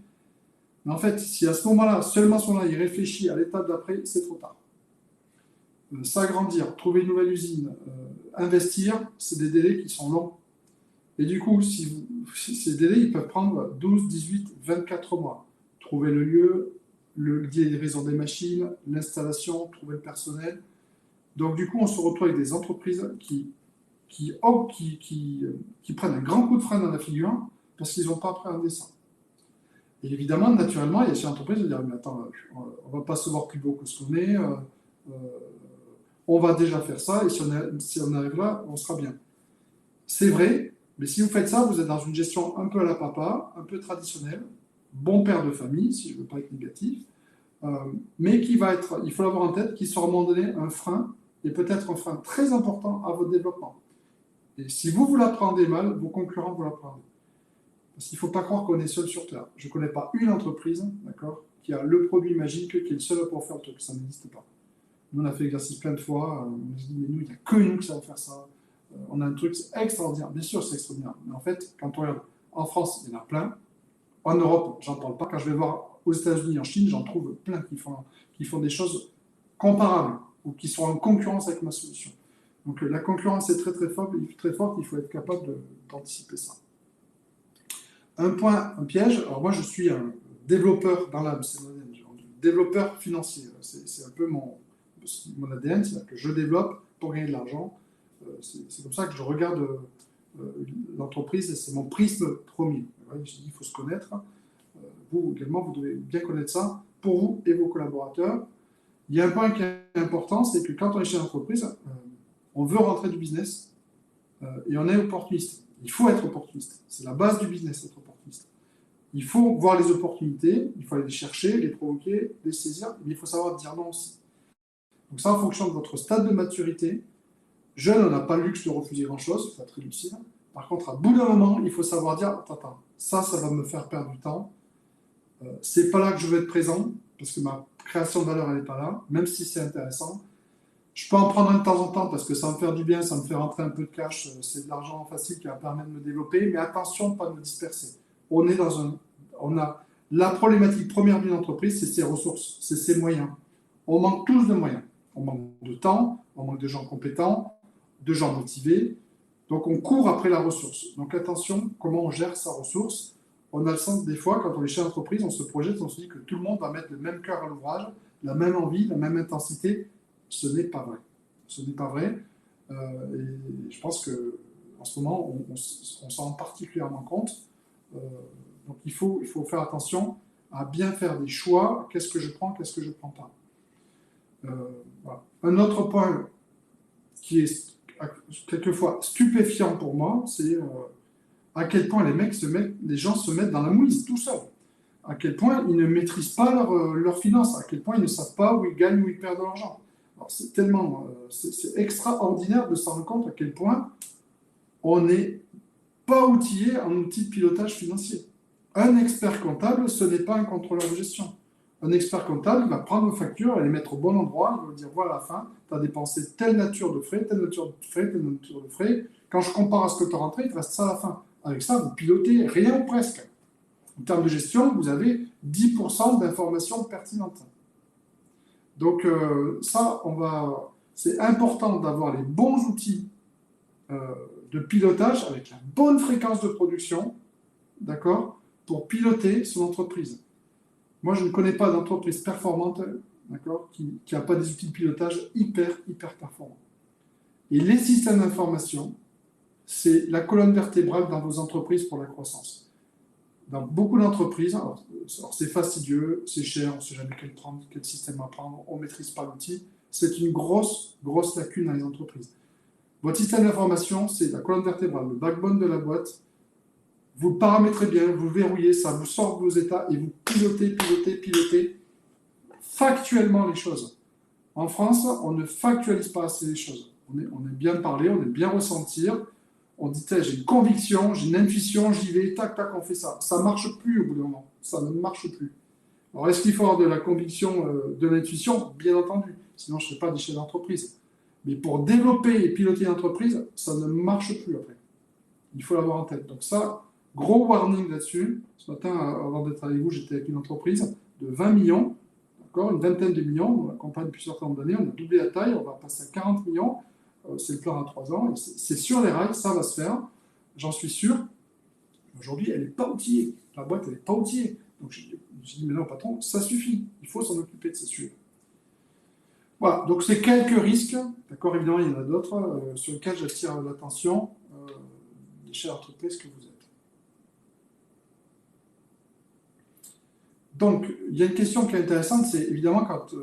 Speaker 2: Mais en fait, si à ce moment-là, seulement à ce moment-là, il réfléchit à l'étape d'après, c'est trop tard. S'agrandir, trouver une nouvelle usine, investir, c'est des délais qui sont longs. Et du coup, ces délais, ils peuvent prendre 12, 18, 24 mois. Trouver le lieu, le livraison des machines, l'installation, trouver le personnel. Donc du coup, on se retrouve avec des entreprises qui prennent un grand coup de frein dans la figure parce qu'ils n'ont pas pris un dessin. Et évidemment, naturellement, il y a ces entreprises qui disent mais attends, on ne va pas se voir plus beau que ce qu'on est, on va déjà faire ça, et si on arrive là, on sera bien. C'est vrai, mais si vous faites ça, vous êtes dans une gestion un peu à la papa, un peu traditionnelle, bon père de famille, si je ne veux pas être négatif, mais il faut l'avoir en tête, qui sera à un moment donné un frein, et peut-être un frein très important à votre développement. Et si vous l'apprenez mal, vos concurrents vous l'apprendront. Parce qu'il ne faut pas croire qu'on est seul sur Terre. Je ne connais pas une entreprise, d'accord, qui a le produit magique, qui est le seul pour faire le truc. Ça n'existe pas. Nous, on a fait l'exercice plein de fois. On se dit, mais nous, il n'y a que nous qui savons faire ça. On a un truc extraordinaire. Bien sûr, c'est extraordinaire. Mais en fait, quand on regarde en France, il y en a plein. En Europe, j'en parle pas. Quand je vais voir aux États-Unis, en Chine, j'en trouve plein qui font des choses comparables ou qui sont en concurrence avec ma solution. Donc la concurrence est très très forte, il faut être capable d'anticiper ça. Un piège, alors moi je suis un développeur dans l'âme, c'est mon ADN, développeur financier, c'est un peu mon ADN, c'est-à-dire que je développe pour gagner de l'argent, c'est comme ça que je regarde l'entreprise, et c'est mon prisme premier. Je dis il faut se connaître, vous également vous devez bien connaître ça, pour vous et vos collaborateurs. Il y a un point qui est important, c'est que quand on est chez l'entreprise, on veut rentrer du business et on est opportuniste. Il faut être opportuniste. C'est la base du business, être opportuniste. Il faut voir les opportunités, il faut aller les chercher, les provoquer, les saisir, mais il faut savoir dire non aussi. Donc ça, en fonction de votre stade de maturité, jeune, on n'a pas le luxe de refuser grand-chose, il faut être très lucide. Par contre, à bout d'un moment, il faut savoir dire, attends, ça va me faire perdre du temps. C'est pas là que je veux être présent, parce que ma création de valeur, elle n'est pas là, même si c'est intéressant. Je peux en prendre un de temps en temps parce que ça va me faire du bien, ça me fait rentrer un peu de cash, c'est de l'argent facile qui va permettre de me développer, mais attention de ne pas me disperser. On a la problématique première d'une entreprise, c'est ses ressources, c'est ses moyens. On manque tous de moyens. On manque de temps, on manque de gens compétents, de gens motivés. Donc, on court après la ressource. Donc, attention, comment on gère sa ressource. On a le sens, des fois, quand on est chef d'entreprise, on se projette, on se dit que tout le monde va mettre le même cœur à l'ouvrage, la même envie, la même intensité. Ce n'est pas vrai. Ce n'est pas vrai. Et je pense qu'en ce moment, on s'en rend particulièrement compte. Donc, il faut faire attention à bien faire des choix. Qu'est-ce que je prends, qu'est-ce que je ne prends pas. Voilà. Un autre point qui est quelquefois stupéfiant pour moi, c'est à quel point les gens se mettent dans la mouise tout seuls. À quel point ils ne maîtrisent pas leurs finances, à quel point ils ne savent pas où ils gagnent, où ils perdent de l'argent. Alors c'est tellement, c'est extraordinaire de se rendre compte à quel point on n'est pas outillé en outil de pilotage financier. Un expert comptable, ce n'est pas un contrôleur de gestion. Un expert comptable va prendre vos factures et les mettre au bon endroit. Il va dire voilà, à la fin, tu as dépensé telle nature de frais, telle nature de frais, telle nature de frais. Quand je compare à ce que tu as rentré, il te reste ça à la fin. Avec ça, vous pilotez rien ou presque. En termes de gestion, vous avez 10% d'informations pertinentes. Donc, c'est important d'avoir les bons outils de pilotage avec la bonne fréquence de production, d'accord, pour piloter son entreprise. Moi, je ne connais pas d'entreprise performante, d'accord, qui n'a pas des outils de pilotage hyper performants. Et les systèmes d'information, c'est la colonne vertébrale dans vos entreprises pour la croissance. Dans beaucoup d'entreprises, alors c'est fastidieux, c'est cher, on ne sait jamais quel système à prendre, on ne maîtrise pas l'outil. C'est une grosse lacune dans les entreprises. Votre système d'information, c'est la colonne vertébrale, le backbone de la boîte. Vous paramétrez bien, vous verrouillez, ça vous sort de vos états et vous pilotez factuellement les choses. En France, on ne factualise pas assez les choses. On est bien parler, on est bien ressentir. On dit, j'ai une conviction, j'ai une intuition, j'y vais, tac, on fait ça. Ça ne marche plus au bout d'un moment. Ça ne marche plus. Alors, est-ce qu'il faut avoir de la conviction, de l'intuition? Bien entendu. Sinon, je ne serais pas des chefs d'entreprise. Mais pour développer et piloter une entreprise, ça ne marche plus après. Il faut l'avoir en tête. Donc ça, gros warning là-dessus. Ce matin, avant d'être avec vous, j'étais avec une entreprise de 20 millions, d'accord, une vingtaine de millions. On l'accompagne depuis un certain nombre d'années. On a doublé la taille, on va passer à 40 millions. C'est le plan à 3 ans. C'est sur les rails, ça va se faire. J'en suis sûr. Aujourd'hui, elle n'est pas outillée. La boîte, elle n'est pas outillée. Donc, je dis, mais non, patron, ça suffit. Il faut s'en occuper de ces sujets. Voilà, donc c'est quelques risques. D'accord, évidemment, il y en a d'autres sur lesquels j'attire l'attention des chefs d'entreprise que vous êtes. Donc, il y a une question qui est intéressante, c'est évidemment quand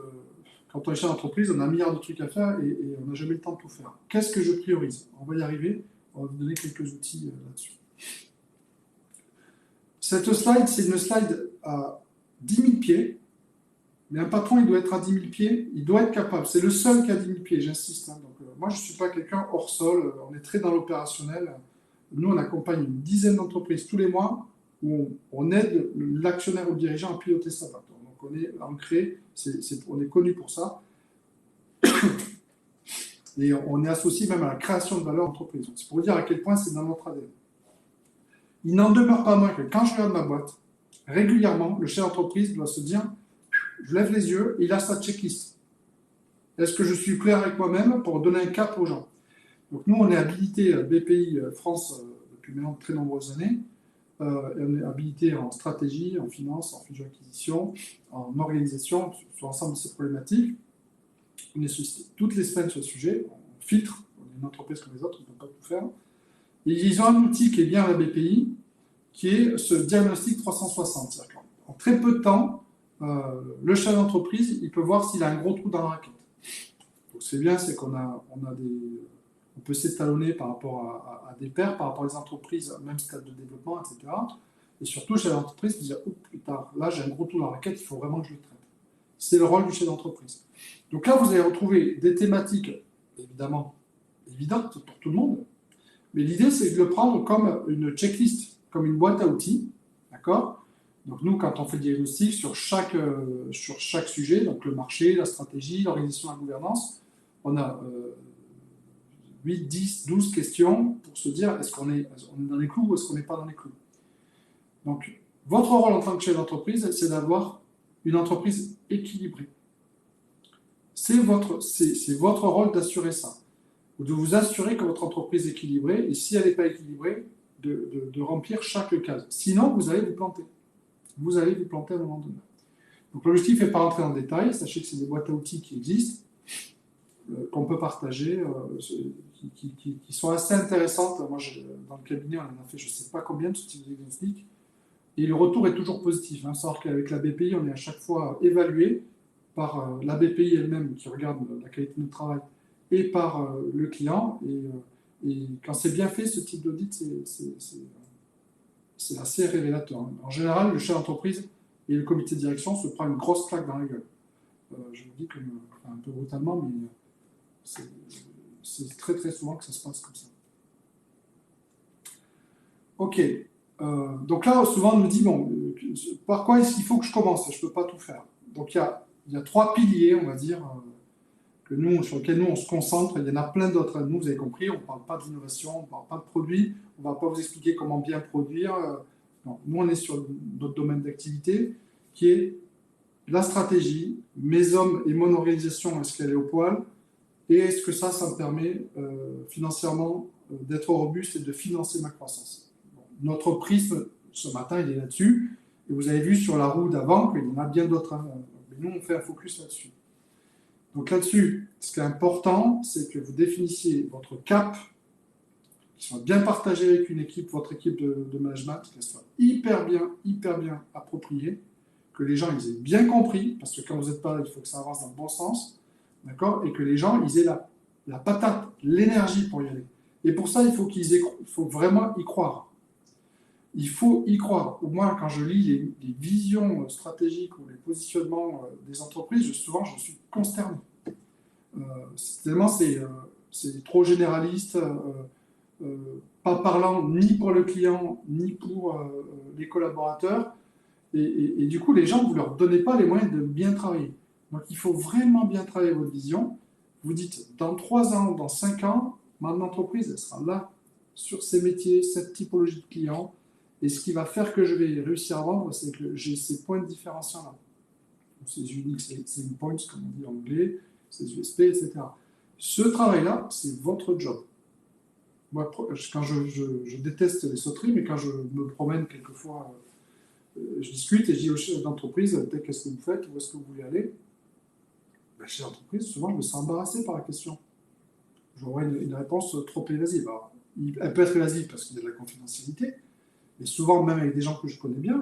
Speaker 2: on est chef d'entreprise, on a un milliard de trucs à faire et on n'a jamais le temps de tout faire. Qu'est-ce que je priorise? On va y arriver, on va vous donner quelques outils là-dessus. Cette slide, c'est une slide à 10 000 pieds, mais un patron, il doit être à 10 000 pieds, il doit être capable. C'est le seul qui a 10 000 pieds, j'insiste. Donc, moi, je ne suis pas quelqu'un hors sol, on est très dans l'opérationnel. Nous, on accompagne une dizaine d'entreprises tous les mois où on aide l'actionnaire ou le dirigeant à piloter sa boîte. Donc, on est ancré, on est connu pour ça. Et on est associé même à la création de valeur d'entreprise. C'est pour vous dire à quel point c'est dans notre ADN. Il n'en demeure pas moins que quand je regarde ma boîte, régulièrement, le chef d'entreprise doit se dire, je lève les yeux, il a sa checklist. Est-ce que je suis clair avec moi-même pour donner un cap aux gens? Donc nous, on est habilité BPI France depuis maintenant de très nombreuses années. Et on est habilité en stratégie, en finance, en fusion-acquisition, en organisation, sur l'ensemble de ces problématiques. On est sollicité toutes les semaines sur le sujet, on filtre, on est une entreprise comme les autres, on ne peut pas tout faire. Et ils ont un outil qui est bien à la BPI, qui est ce diagnostic 360. C'est-à-dire qu'en très peu de temps, le chef d'entreprise, il peut voir s'il a un gros trou dans la raquette. Donc c'est bien, c'est qu'on on peut s'étalonner par rapport à des pairs, par rapport à des entreprises, même stade de développement, etc. Et surtout, le chef d'entreprise peut dire, plus tard, là j'ai un gros trou dans la raquette, il faut vraiment que je le traite. C'est le rôle du chef d'entreprise. Donc là, vous allez retrouver des thématiques, évidemment, évidentes pour tout le monde, mais l'idée, c'est de le prendre comme une checklist, comme une boîte à outils, d'accord? Donc nous, quand on fait le diagnostic sur chaque sujet, donc le marché, la stratégie, l'organisation, la gouvernance, on a 8, 10, 12 questions pour se dire est-ce qu'on est dans les clous ou est-ce qu'on n'est pas dans les clous. Donc, votre rôle en tant que chef d'entreprise, c'est d'avoir une entreprise équilibrée. C'est votre rôle d'assurer ça, ou de vous assurer que votre entreprise est équilibrée, et si elle n'est pas équilibrée, de remplir chaque case. Sinon, vous allez vous planter. Vous allez vous planter à un moment donné. Donc l'objectif n'est pas rentrer en détail, sachez que c'est des boîtes à outils qui existent, qu'on peut partager, qui sont assez intéressantes. Moi, dans le cabinet, on en a fait je ne sais pas combien de ce type de diagnostic, et le retour est toujours positif. Hein. Savoir qu'avec la BPI, on est à chaque fois évalué par la BPI elle-même qui regarde la qualité de notre travail et par le client. Et quand c'est bien fait, ce type d'audit, c'est assez révélateur. Hein. En général, le chef d'entreprise et le comité de direction se prend une grosse claque dans la gueule. Je vous dis un peu brutalement, mais c'est très très souvent que ça se passe comme ça. Ok. Donc là, souvent, on me dit, bon, par quoi est-ce qu'il faut que je commence? Je ne peux pas tout faire. Donc il y a 3 piliers, on va dire, sur lesquels nous, on se concentre. Il y en a plein d'autres. Nous, vous avez compris, on ne parle pas d'innovation, on ne parle pas de produits, on ne va pas vous expliquer comment bien produire. Non, nous, on est sur notre domaine d'activité, qui est la stratégie, mes hommes et mon organisation, est-ce qu'elle est au poil? Et est-ce que ça me permet financièrement d'être robuste et de financer ma croissance? Bon, notre prisme, ce matin, il est là-dessus. Et vous avez vu sur la roue d'avant qu'il y en a bien d'autres. Hein. Mais nous, on fait un focus là-dessus. Donc là-dessus, ce qui est important, c'est que vous définissiez votre cap, qui soit bien partagé avec une équipe, votre équipe de management, qu'elle soit hyper bien appropriée, que les gens ils aient bien compris, parce que quand vous n'êtes pas là, il faut que ça avance dans le bon sens, d'accord, et que les gens ils aient la patate, l'énergie pour y aller. Et pour ça, il faut vraiment y croire. Il faut y croire. Au moins, quand je lis les visions stratégiques ou les positionnements des entreprises, souvent je suis consterné. Tellement c'est trop généraliste, pas parlant ni pour le client, ni pour les collaborateurs. Et du coup, les gens, vous ne leur donnez pas les moyens de bien travailler. Donc, il faut vraiment bien travailler votre vision. Vous dites, dans 3 ans, dans 5 ans, ma entreprise, elle sera là, sur ces métiers, cette typologie de clients. Et ce qui va faire que je vais réussir à vendre, c'est que j'ai ces points de différenciation-là. Ces unique selling points, comme on dit en anglais, ces USP, etc. Ce travail-là, c'est votre job. Moi, quand je déteste les sauteries, mais quand je me promène quelquefois, je discute et je dis aux chefs d'entreprise, qu'est-ce que vous faites, où est-ce que vous voulez aller? Ben, chez l'entreprise, souvent, je me sens embarrassé par la question. J'aurais une réponse trop évasive. Alors, elle peut être évasive parce qu'il y a de la confidentialité, mais souvent, même avec des gens que je connais bien,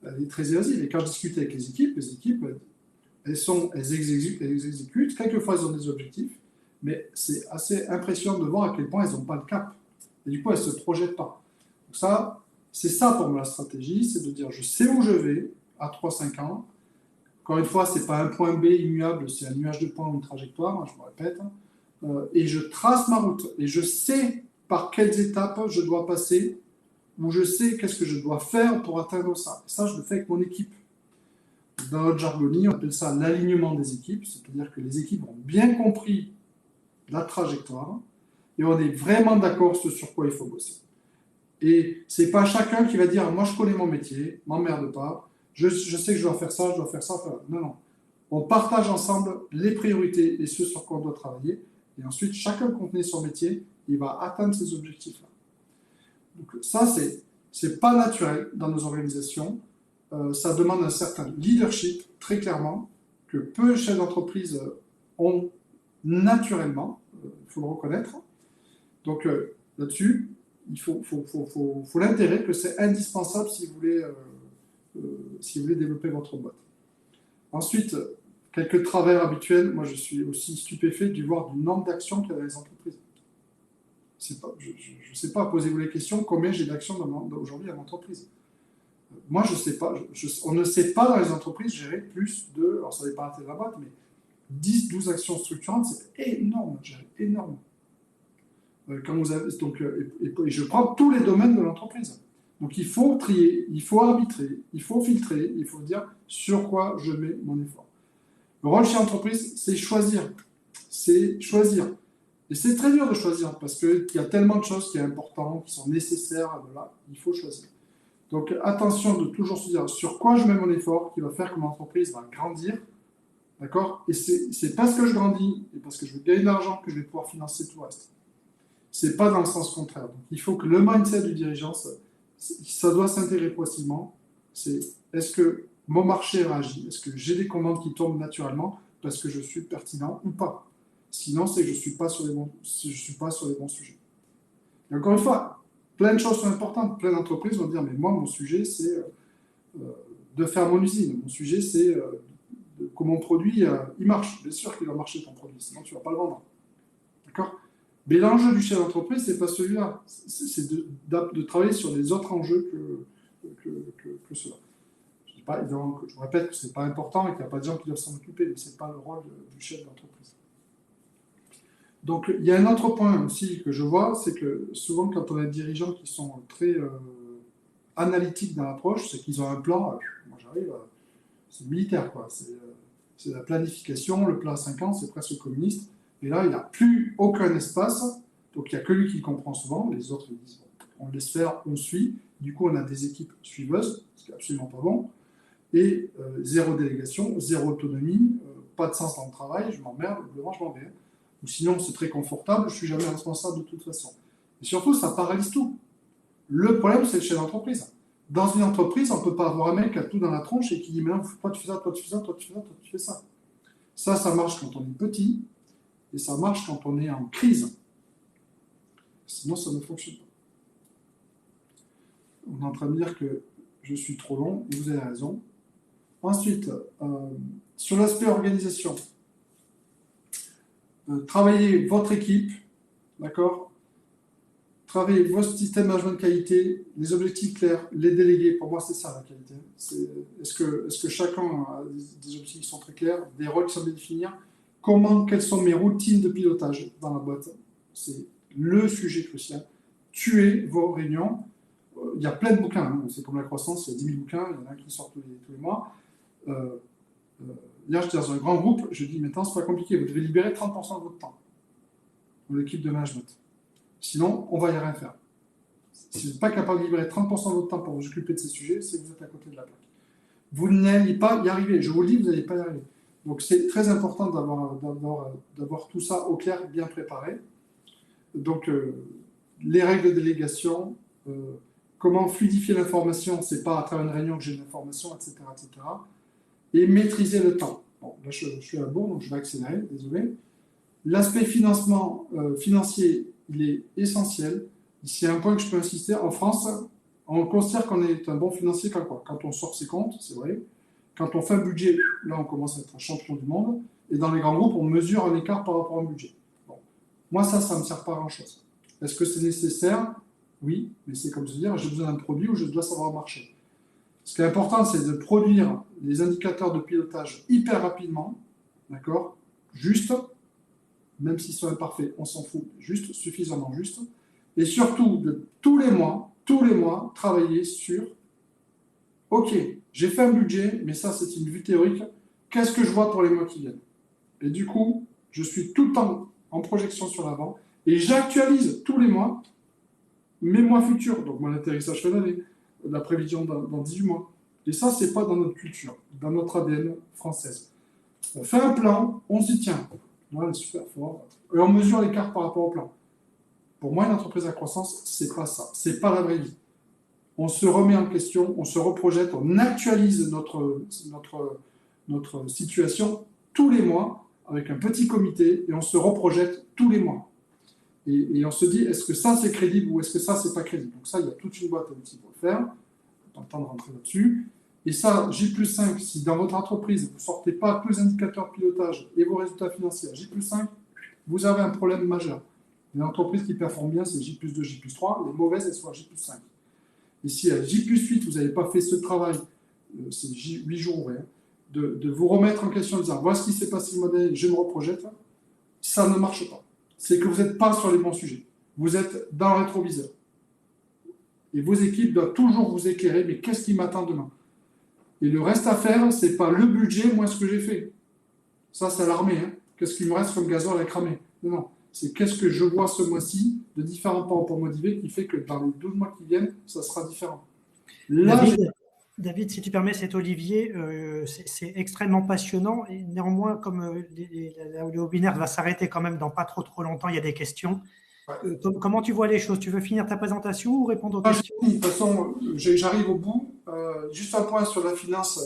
Speaker 2: elle est très évasive. Et quand je discute avec les équipes, elles exécutent. Quelquefois, elles ont des objectifs, mais c'est assez impressionnant de voir à quel point elles n'ont pas le cap. Et du coup, elles ne se projettent pas. Donc ça, c'est ça pour moi la stratégie, c'est de dire je sais où je vais à 3-5 ans. Encore une fois, ce n'est pas un point B immuable, c'est un nuage de points ou une trajectoire, hein, je me répète. Et je trace ma route et je sais par quelles étapes je dois passer, ou je sais qu'est-ce que je dois faire pour atteindre ça. Et ça, je le fais avec mon équipe. Dans notre jargonie, on appelle ça l'alignement des équipes, c'est-à-dire que les équipes ont bien compris la trajectoire et on est vraiment d'accord sur quoi il faut bosser. Et c'est pas chacun qui va dire moi je connais mon métier, m'emmerde pas, je sais que je dois faire ça, je dois faire ça. Non, non. On partage ensemble les priorités et ce sur quoi on doit travailler. Et ensuite, chacun connaît son métier, il va atteindre ses objectifs-là. Donc ça, c'est pas naturel dans nos organisations. Ça demande un certain leadership, très clairement, que peu de chefs d'entreprise ont naturellement, il faut le reconnaître. Donc là-dessus, il faut l'intérêt que c'est indispensable si vous voulez développer votre boîte. Ensuite, quelques travers habituels. Moi, je suis aussi stupéfait du nombre d'actions qu'il y a dans les entreprises. Je ne sais pas, posez-vous les questions, combien j'ai d'actions aujourd'hui à l'entreprise. Moi, je ne sais pas. On ne sait pas dans les entreprises gérer plus de, alors ça dépend de la boîte, mais 10-12 actions structurantes, c'est énorme, énorme. Quand vous avez, donc, et je prends tous les domaines de l'entreprise. Donc il faut trier, il faut arbitrer, il faut filtrer, il faut dire sur quoi je mets mon effort. Le rôle chez l'entreprise, c'est choisir. C'est choisir. Et c'est très dur de choisir parce qu'il y a tellement de choses qui sont importantes, qui sont nécessaires. Voilà, il faut choisir. Donc attention de toujours se dire sur quoi je mets mon effort qui va faire que mon entreprise va grandir, D'accord? Et c'est parce que je grandis et parce que je veux gagner de l'argent que je vais pouvoir financer tout le reste. C'est pas dans le sens contraire. Donc, il faut que le mindset du dirigeant, ça doit s'intégrer progressivement. C'est est-ce que mon marché réagit? Est-ce que j'ai des commandes qui tombent naturellement parce que je suis pertinent ou pas? Sinon, c'est que je ne suis pas sur les bons sujets. Et encore une fois, plein de choses sont importantes. Plein d'entreprises vont dire, mais moi, mon sujet, c'est de faire mon usine. Mon sujet, c'est que mon produit, il marche. Bien sûr qu'il va marcher ton produit, sinon tu ne vas pas le vendre. D'accord? Mais l'enjeu du chef d'entreprise, ce n'est pas celui-là. C'est de travailler sur les autres enjeux que cela. Je dis pas, évidemment, je répète que ce n'est pas important et qu'il n'y a pas de gens qui doivent s'en occuper, mais ce n'est pas le rôle du chef d'entreprise. Donc, il y a un autre point aussi que je vois, c'est que souvent, quand on a des dirigeants qui sont très analytiques dans l'approche, c'est qu'ils ont un plan. Moi, j'arrive, c'est militaire, quoi. C'est la planification, le plan à 5 ans, c'est presque communiste. Et là, il n'y a plus aucun espace. Donc, il n'y a que lui qui comprend souvent. Les autres, ils disent, bon, on laisse faire, on suit. Du coup, on a des équipes suiveuses, ce qui n'est absolument pas bon. Et zéro délégation, zéro autonomie, pas de sens dans le travail, je m'emmerde, je m'en vais. Ou sinon, c'est très confortable, je ne suis jamais responsable de toute façon. Et surtout, ça paralyse tout. Le problème, c'est le chef d'entreprise. Dans une entreprise, on ne peut pas avoir un mec qui a tout dans la tronche et qui dit, mais non, toi tu fais ça, toi tu fais ça, toi tu fais ça, toi tu fais ça. Ça marche quand on est petit et ça marche quand on est en crise. Sinon, ça ne fonctionne pas. On est en train de dire que je suis trop long et vous avez raison. Ensuite, sur l'aspect organisation, travaillez votre équipe, d'accord? Travaillez votre système de management de qualité, les objectifs clairs, les délégués. Pour moi, c'est ça la qualité. Est-ce que chacun a des objectifs qui sont très clairs, des rôles qui sont bien définis? Quelles sont mes routines de pilotage dans la boîte? C'est le sujet crucial. Tuez vos réunions. Il y a plein de bouquins. Hein. C'est comme la croissance, il y a 10 000 bouquins, il y en a qui sortent tous les mois. Hier, j'étais dans un grand groupe, je dis, maintenant, c'est pas compliqué, vous devez libérer 30% de votre temps dans l'équipe de management. Sinon, on va y rien faire. Si vous n'êtes pas capable de libérer 30% de votre temps pour vous occuper de ces sujets, c'est que vous êtes à côté de la plaque. Vous n'allez pas y arriver. Je vous le dis, vous n'allez pas y arriver. Donc, c'est très important d'avoir tout ça au clair, bien préparé. Donc, les règles de délégation, comment fluidifier l'information, c'est pas à travers une réunion que j'ai l'information, etc., etc. Et maîtriser le temps. Bon, là, je suis à bout, donc je vais accélérer, désolé. L'aspect financier, il est essentiel. Ici, un point que je peux insister, en France, on considère qu'on est un bon financier quand quoi? Quand on sort ses comptes, c'est vrai. Quand on fait un budget, là, on commence à être un champion du monde. Et dans les grands groupes, on mesure un écart par rapport au budget. Bon. Moi, ça ne me sert pas à grand-chose. Est-ce que c'est nécessaire? Oui, mais c'est comme se dire, j'ai besoin d'un produit où je dois savoir marcher. Ce qui est important, c'est de produire les indicateurs de pilotage hyper rapidement, d'accord? Juste, même s'ils sont imparfaits, on s'en fout, juste, suffisamment juste. Et surtout, de tous les mois, travailler sur, ok, j'ai fait un budget, mais ça, c'est une vue théorique, qu'est-ce que je vois pour les mois qui viennent? Et du coup, je suis tout le temps en projection sur l'avant, et j'actualise tous les mois mes mois futurs, donc mon atterrissage fin d'année, la prévision dans 18 mois. Et ça, c'est pas dans notre culture, dans notre ADN française. On fait un plan, on s'y tient. Voilà, super fort. Et on mesure l'écart par rapport au plan. Pour moi, une entreprise à croissance, c'est pas ça. C'est pas la vraie vie. On se remet en question, on se reprojette, on actualise notre situation tous les mois avec un petit comité et on se reprojette tous les mois. Et on se dit, est-ce que ça c'est crédible ou est-ce que ça c'est pas crédible? Donc ça, il y a toute une boîte à outils pour le faire. On n'a pas le temps de rentrer là-dessus. Et ça, J+5, si dans votre entreprise, vous ne sortez pas tous les indicateurs de pilotage et vos résultats financiers à J+5, vous avez un problème majeur. Les entreprises qui performent bien, c'est J+2, J+3. Les mauvaises, elles sont à J+5. Et si à J+8, vous n'avez pas fait ce travail, c'est 8 jours, ouais, de vous remettre en question en disant, voilà ce qui s'est passé le modèle, je me reprojette, ça ne marche pas. C'est que vous n'êtes pas sur les bons sujets. Vous êtes dans le rétroviseur. Et vos équipes doivent toujours vous éclairer, mais qu'est-ce qui m'attend demain? Et le reste à faire, ce n'est pas le budget, moi, ce que j'ai fait. Ça, c'est l'armée. Hein. Qu'est-ce qu'il me reste comme gasoil à cramer? Non. C'est qu'est-ce que je vois ce mois-ci de différents points pour motiver qui fait que dans les 12 mois qui viennent, ça sera différent. Là,
Speaker 1: David, si tu permets, c'est Olivier. C'est extrêmement passionnant. Et néanmoins, comme le webinaire va s'arrêter quand même dans pas trop longtemps, il y a des questions.
Speaker 2: Ouais.
Speaker 1: Comment tu vois les choses? Tu veux finir ta présentation ou répondre aux
Speaker 2: Ah, j'ai
Speaker 1: questions?
Speaker 2: fini. De toute façon, j'arrive au bout. Juste un point sur la finance.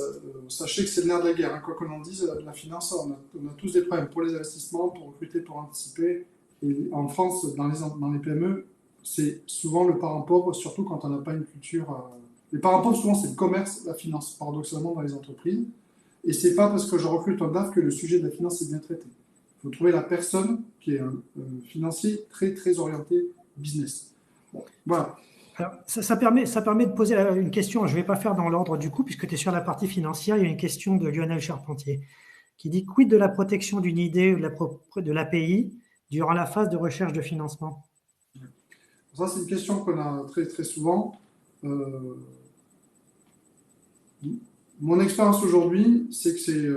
Speaker 2: Sachez que c'est le nerf de la guerre, hein. Quoi qu'on en dise, la finance, on a tous des problèmes pour les investissements, pour recruter, pour anticiper. Et en France, dans les PME, c'est souvent le parent pauvre, surtout quand on n'a pas une culture. Les parents pauvres, souvent, c'est le commerce, la finance, paradoxalement, dans les entreprises. Et c'est pas parce que je recrute un DAF que le sujet de la finance est bien traité. Il faut trouver la personne qui est un financier très orienté business. Bon, voilà.
Speaker 1: Alors, ça permet de poser une question. Je ne vais pas faire dans l'ordre du coup, puisque tu es sur la partie financière. Il y a une question de Lionel Charpentier qui dit: quid de la protection d'une idée ou de l'API durant la phase de recherche de financement?
Speaker 2: Ça, c'est une question qu'on a très souvent. Euh, Mon expérience aujourd'hui, c'est que c'est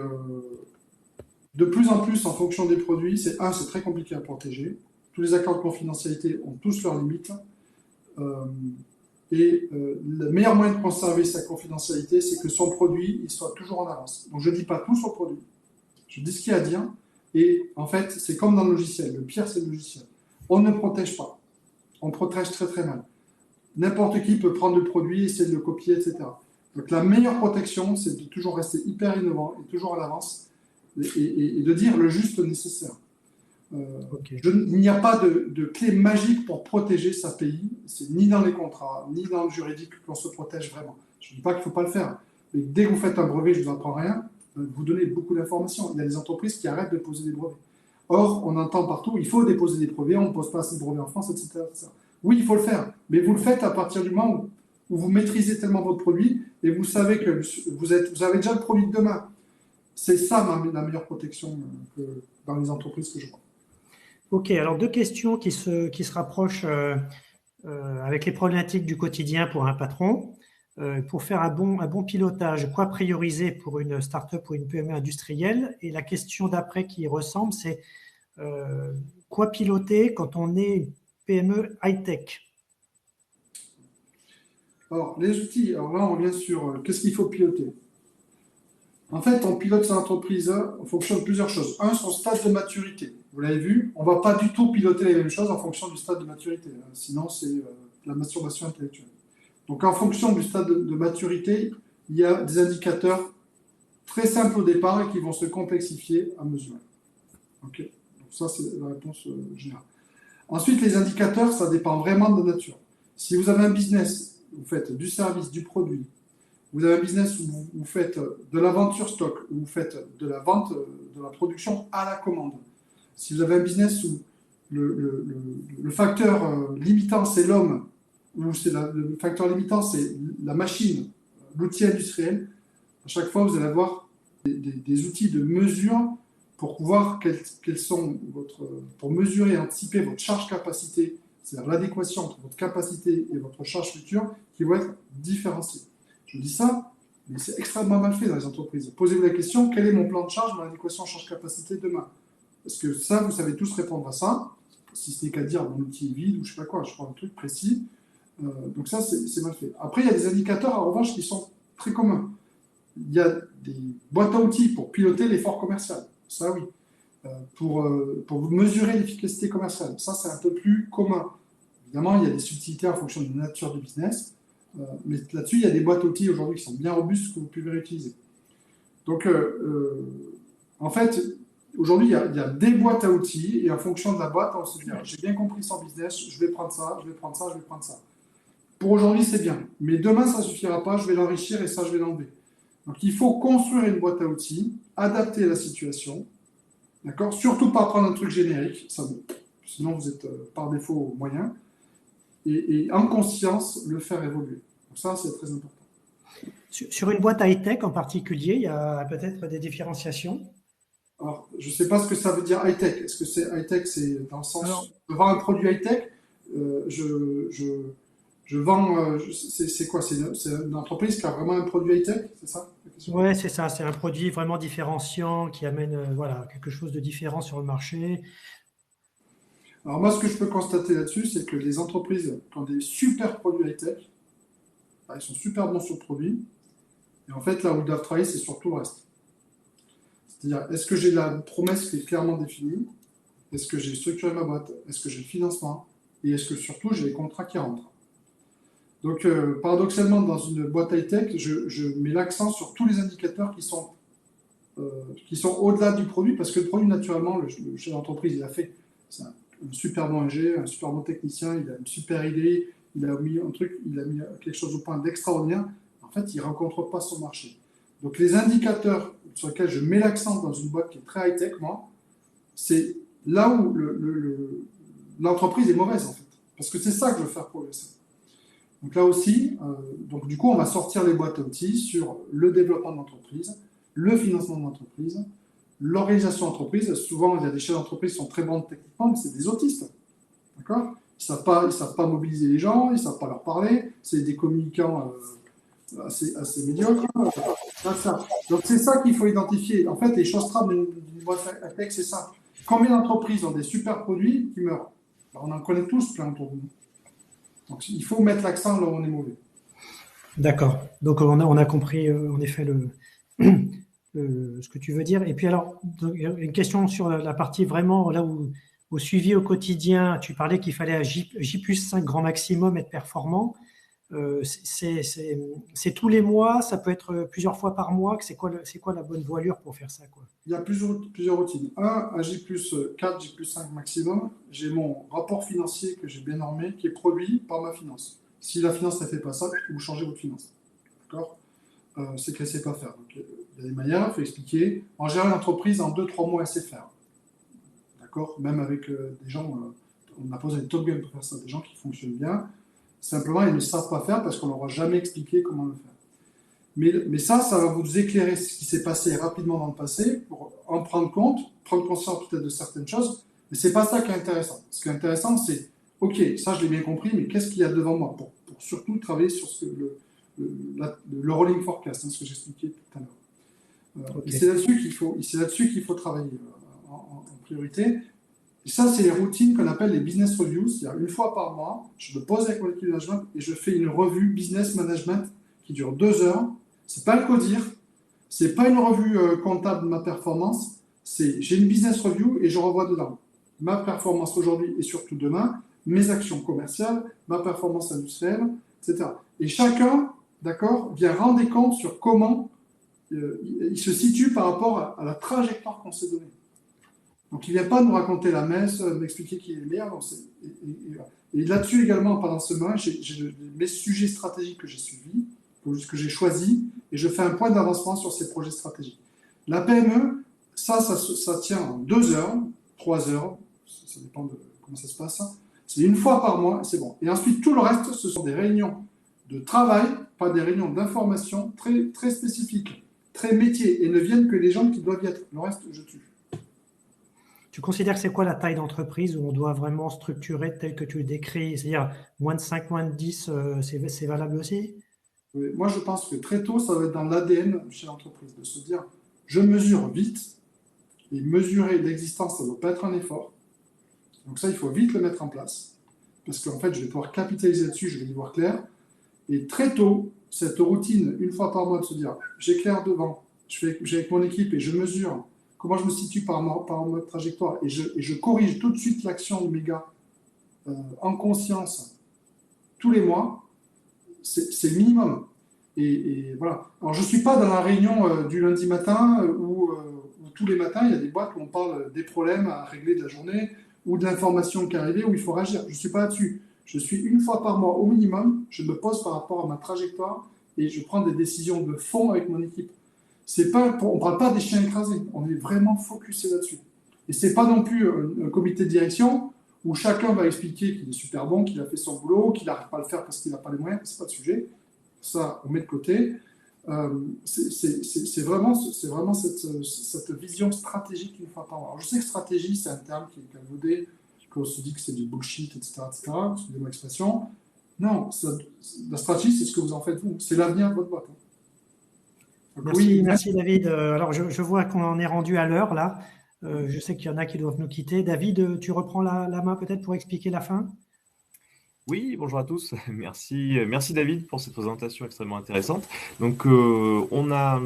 Speaker 2: de plus en plus en fonction des produits. C'est très compliqué à protéger. Tous les accords de confidentialité ont tous leurs limites. Euh, le meilleur moyen de conserver sa confidentialité, c'est que son produit il soit toujours en avance. Donc, je ne dis pas tout sur le produit. Je dis ce qu'il y a à dire. Et en fait, c'est comme dans le logiciel. Le pire, c'est le logiciel. On ne protège pas. On protège très mal. N'importe qui peut prendre le produit, essayer de le copier, etc. Donc la meilleure protection, c'est de toujours rester hyper innovant et toujours à l'avance et de dire le juste nécessaire.
Speaker 1: Ok.
Speaker 2: Il n'y a pas de clé magique pour protéger sa pays. C'est ni dans les contrats, ni dans le juridique qu'on se protège vraiment. Je ne dis pas qu'il ne faut pas le faire. Mais dès que vous faites un brevet, je ne vous apprends rien, vous donnez beaucoup d'informations. Il y a des entreprises qui arrêtent de poser des brevets. Or, on entend partout, il faut déposer des brevets, on ne pose pas assez de brevets en France, etc., etc. Oui, il faut le faire, mais vous le faites à partir du moment où vous maîtrisez tellement votre produit et vous savez que vous avez déjà le produit de demain. C'est ça la meilleure protection dans les entreprises que je vois.
Speaker 1: Ok, alors deux questions qui se rapprochent avec les problématiques du quotidien pour un patron. Pour faire un bon pilotage, quoi prioriser pour une start-up ou une PME industrielle? Et la question d'après qui ressemble, c'est quoi piloter quand on est une PME high-tech?
Speaker 2: Alors, les outils, alors là, on revient sur qu'est-ce qu'il faut piloter. En fait, on pilote son entreprise en fonction de plusieurs choses. Un, son stade de maturité. Vous l'avez vu, on ne va pas du tout piloter les mêmes choses en fonction du stade de maturité. Sinon, c'est la masturbation intellectuelle. Donc, en fonction du stade de maturité, il y a des indicateurs très simples au départ et qui vont se complexifier à mesure. Ok. Donc, ça, c'est la réponse générale. Ensuite, les indicateurs, ça dépend vraiment de la nature. Si vous avez un business, vous faites du service, du produit, vous avez un business où vous faites de la vente sur stock, où vous faites de la vente, de la production à la commande. Si vous avez un business où le facteur limitant, c'est l'homme, ou le facteur limitant, c'est la machine, l'outil industriel, à chaque fois, vous allez avoir des outils de mesure pour voir quels sont pour mesurer et anticiper votre charge capacité, c'est-à-dire l'adéquation entre votre capacité et votre charge future, qui vont être différenciés. Je dis ça, mais c'est extrêmement mal fait dans les entreprises. Posez-vous la question, quel est mon plan de charge, mon adéquation charge-capacité demain? Parce que ça, vous savez tous répondre à ça, si ce n'est qu'à dire mon outil est vide ou je ne sais pas quoi, je prends un truc précis. Donc ça, c'est mal fait. Après, il y a des indicateurs, en revanche, qui sont très communs. Il y a des boîtes à outils pour piloter l'effort commercial. Ça, oui. Pour mesurer l'efficacité commerciale. Ça, c'est un peu plus commun. Évidemment, il y a des subtilités en fonction de la nature du business. Mais là-dessus, il y a des boîtes à outils aujourd'hui qui sont bien robustes que vous pouvez réutiliser. Donc, en fait, aujourd'hui, il y a des boîtes à outils et en fonction de la boîte, on se dit, j'ai bien compris son business, je vais prendre ça, je vais prendre ça, je vais prendre ça. Pour aujourd'hui, c'est bien. Mais demain, ça ne suffira pas, je vais l'enrichir et ça, je vais l'enlever. Donc, il faut construire une boîte à outils, adapter à la situation, d'accord? Surtout pas prendre un truc générique, sinon vous êtes par défaut moyen, et en conscience, le faire évoluer. Donc ça, c'est très important.
Speaker 1: Sur une boîte high-tech en particulier, il y a peut-être des différenciations.
Speaker 2: Alors, je ne sais pas ce que ça veut dire high-tech. Est-ce que c'est high-tech, c'est dans le
Speaker 1: Alors,
Speaker 2: sens de vendre un produit high-tech? Je vends, c'est quoi? C'est une entreprise qui a vraiment un produit high-tech, c'est ça la question?
Speaker 1: ouais, c'est ça. C'est un produit vraiment différenciant qui amène voilà, quelque chose de différent sur le marché.
Speaker 2: Alors moi, ce que je peux constater là-dessus, c'est que les entreprises qui ont des super produits high-tech, bah, ils sont super bons sur le produit, Et en fait, là où ils doivent travailler, c'est sur tout le reste. C'est-à-dire, est-ce que j'ai la promesse qui est clairement définie? Est-ce que j'ai structuré ma boîte? Est-ce que j'ai le financement? Et est-ce que surtout, j'ai les contrats qui rentrent? Donc, paradoxalement, dans une boîte high-tech, je mets l'accent sur tous les indicateurs qui sont au-delà du produit, parce que le produit, naturellement, le chef d'entreprise, il a fait. C'est un super bon ingé, un super bon technicien, il a une super idée, il a mis un truc, il a mis quelque chose au point d'extraordinaire. En fait, il ne rencontre pas son marché. Donc, les indicateurs sur lesquels je mets l'accent dans une boîte qui est très high-tech, moi, c'est là où l'entreprise est mauvaise, en fait. Parce que c'est ça que je veux faire progresser. Donc là aussi, donc du coup, on va sortir les boîtes à outils sur le développement de l'entreprise, le financement de l'entreprise, l'organisation d'entreprise. Souvent, il y a des chefs d'entreprise qui sont très bons techniquement, mais c'est des autistes. D'accord? Ils ne savent pas mobiliser les gens, ils ne savent pas leur parler, c'est des communicants assez médiocres. Donc c'est ça qu'il faut identifier. En fait, les choses trappes d'une boîte à tech, c'est ça. Combien d'entreprises ont des super produits qui meurent? Alors, on en connaît tous plein autour de nous. Donc il faut mettre l'accent là où on est mauvais.
Speaker 3: D'accord. Donc on a compris en effet ce que tu veux dire. Et puis alors, une question sur la partie vraiment là où au suivi au quotidien, tu parlais qu'il fallait à J+5 grand maximum être performant. C'est tous les mois, ça peut être plusieurs fois par mois. C'est quoi la bonne voilure pour faire ça, quoi?
Speaker 2: Il y a plusieurs routines. Un, à J+4, J+5 maximum, j'ai mon rapport financier que j'ai bien normé, qui est produit par ma finance. Si la finance ne fait pas ça, vous changez votre finance. D'accord? C'est qu'elle ne sait pas faire. Donc, il y a des manières, il faut expliquer. En général, l'entreprise, en 2-3 mois, elle sait faire. D'accord? Même avec des gens, on a posé des top guns pour faire ça, des gens qui fonctionnent bien. Simplement, ils ne savent pas faire parce qu'on ne leur a jamais expliqué comment le faire. Mais ça va vous éclairer ce qui s'est passé rapidement dans le passé pour en prendre compte, prendre conscience peut-être de certaines choses. Mais ce n'est pas ça qui est intéressant. Ce qui est intéressant, c'est, OK, ça je l'ai bien compris, mais qu'est-ce qu'il y a devant moi pour surtout travailler sur le rolling forecast, ce que j'expliquais tout à l'heure. Okay. C'est là-dessus qu'il faut travailler en priorité. Et ça, c'est les routines qu'on appelle les business reviews. C'est-à-dire une fois par mois, je me pose avec mon équipe de management et je fais une revue business management qui dure 2 heures. C'est pas le codir, c'est pas une revue comptable de ma performance. J'ai une business review et je revois dedans ma performance aujourd'hui et surtout demain, mes actions commerciales, ma performance industrielle, etc. Et chacun, d'accord, vient rendre des comptes sur comment il se situe par rapport à la trajectoire qu'on s'est donnée. Donc, il ne vient pas nous raconter la messe, m'expliquer qui est le meilleur. Et là-dessus également, pendant ce mois, j'ai mes sujets stratégiques que j'ai suivis, que j'ai choisis, et je fais un point d'avancement sur ces projets stratégiques. La PME, ça tient en 2 heures, 3 heures, ça dépend de comment ça se passe. C'est une fois par mois, c'est bon. Et ensuite, tout le reste, ce sont des réunions de travail, pas des réunions d'information très, très spécifiques, très métiers, et ne viennent que les gens qui doivent y être. Le reste, je tue.
Speaker 3: Tu considères que c'est quoi la taille d'entreprise où on doit vraiment structurer tel que tu le décris? C'est-à-dire moins de 5, moins de 10, c'est valable aussi?
Speaker 2: Oui, moi, je pense que très tôt, ça va être dans l'ADN chez l'entreprise, de se dire, je mesure vite, et mesurer l'existence, ça ne doit pas être un effort. Donc ça, il faut vite le mettre en place, parce qu'en fait, je vais pouvoir capitaliser là-dessus, je vais y voir clair. Et très tôt, cette routine, une fois par mois, de se dire, j'éclaire devant, j'ai avec mon équipe et je mesure comment je me situe par mode trajectoire, et je corrige tout de suite l'action de mes gars en conscience tous les mois, c'est le minimum. Et voilà. Alors, je ne suis pas dans la réunion du lundi matin où tous les matins, il y a des boîtes où on parle des problèmes à régler de la journée ou de l'information qui est arrivée où il faut réagir. Je ne suis pas là-dessus. Je suis une fois par mois au minimum, je me pose par rapport à ma trajectoire et je prends des décisions de fond avec mon équipe. On ne parle pas des chiens écrasés, on est vraiment focusé là-dessus. Et ce n'est pas non plus un comité de direction où chacun va expliquer qu'il est super bon, qu'il a fait son boulot, qu'il n'arrive pas à le faire parce qu'il n'a pas les moyens, ce n'est pas le sujet. Ça, on met de côté. C'est vraiment cette vision stratégique une fois par mois. Alors, je sais que stratégie, c'est un terme qui est galvaudé, qu'on se dit que c'est du bullshit, etc. Excusez-moi l'expression. Non, la stratégie, c'est ce que vous en faites vous. C'est l'avenir de votre boîte.
Speaker 3: Merci David. Alors, je vois qu'on en est rendu à l'heure, là. Je sais qu'il y en a qui doivent nous quitter. David, tu reprends la main peut-être pour expliquer la fin?
Speaker 4: Oui, bonjour à tous. Merci David pour cette présentation extrêmement intéressante. Donc, on a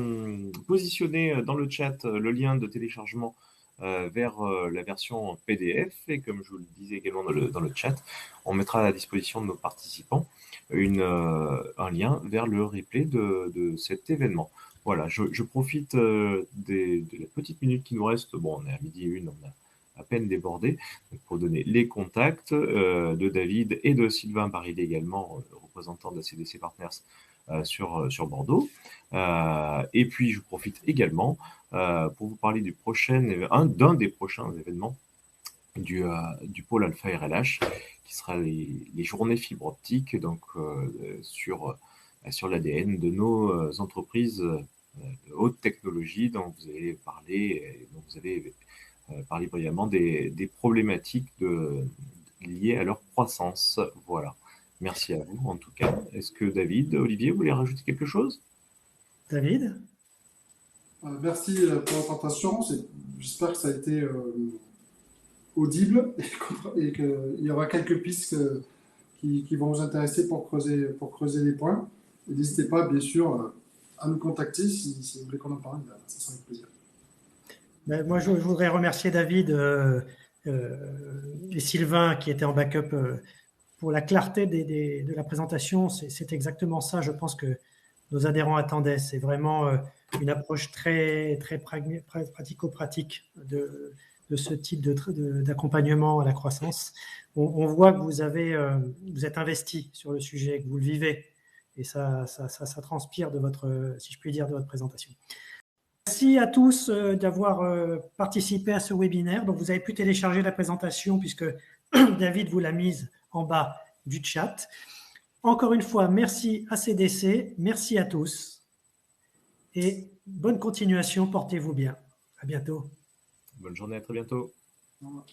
Speaker 4: positionné dans le chat le lien de téléchargement vers la version PDF et comme je vous le disais également dans le chat, on mettra à la disposition de nos participants un lien vers le replay de cet événement. Voilà, je profite de la petite minute qui nous reste. Bon, on est à 12h01, on a à peine débordé, pour donner les contacts de David et de Sylvain Barillet également, représentant de la CDC Partners sur Bordeaux. Et puis, je profite également pour vous parler d'un des prochains événements du pôle Alpha RLH, qui sera les journées fibre optique, donc sur l'ADN de nos entreprises de haute technologie dont vous avez parlé, dont vous avez parler brillamment des problématiques liées à leur croissance. Voilà. Merci à vous, en tout cas. Est-ce que David, Olivier, vous voulez rajouter quelque chose?
Speaker 3: David?
Speaker 2: Merci pour votre présentation. J'espère que ça a été audible et qu'il y aura quelques pistes qui vont vous intéresser pour creuser les points. Et n'hésitez pas, bien sûr, à nous contacter si vous voulez qu'on en parle. Ça sera avec plaisir.
Speaker 3: Ben, moi, je voudrais remercier David et Sylvain qui étaient en backup pour la clarté de la présentation. C'est exactement ça, je pense, que nos adhérents attendaient. C'est vraiment une approche très, très pratico-pratique de ce type d'accompagnement à la croissance. On voit que vous êtes investi sur le sujet, que vous le vivez. Et ça transpire de votre, si je puis dire, de votre présentation. Merci à tous d'avoir participé à ce webinaire. Donc, vous avez pu télécharger la présentation puisque David vous l'a mise en bas du chat. Encore une fois, merci à CDC, merci à tous et bonne continuation, portez-vous bien. À bientôt.
Speaker 4: Bonne journée, à très bientôt.
Speaker 2: Au revoir.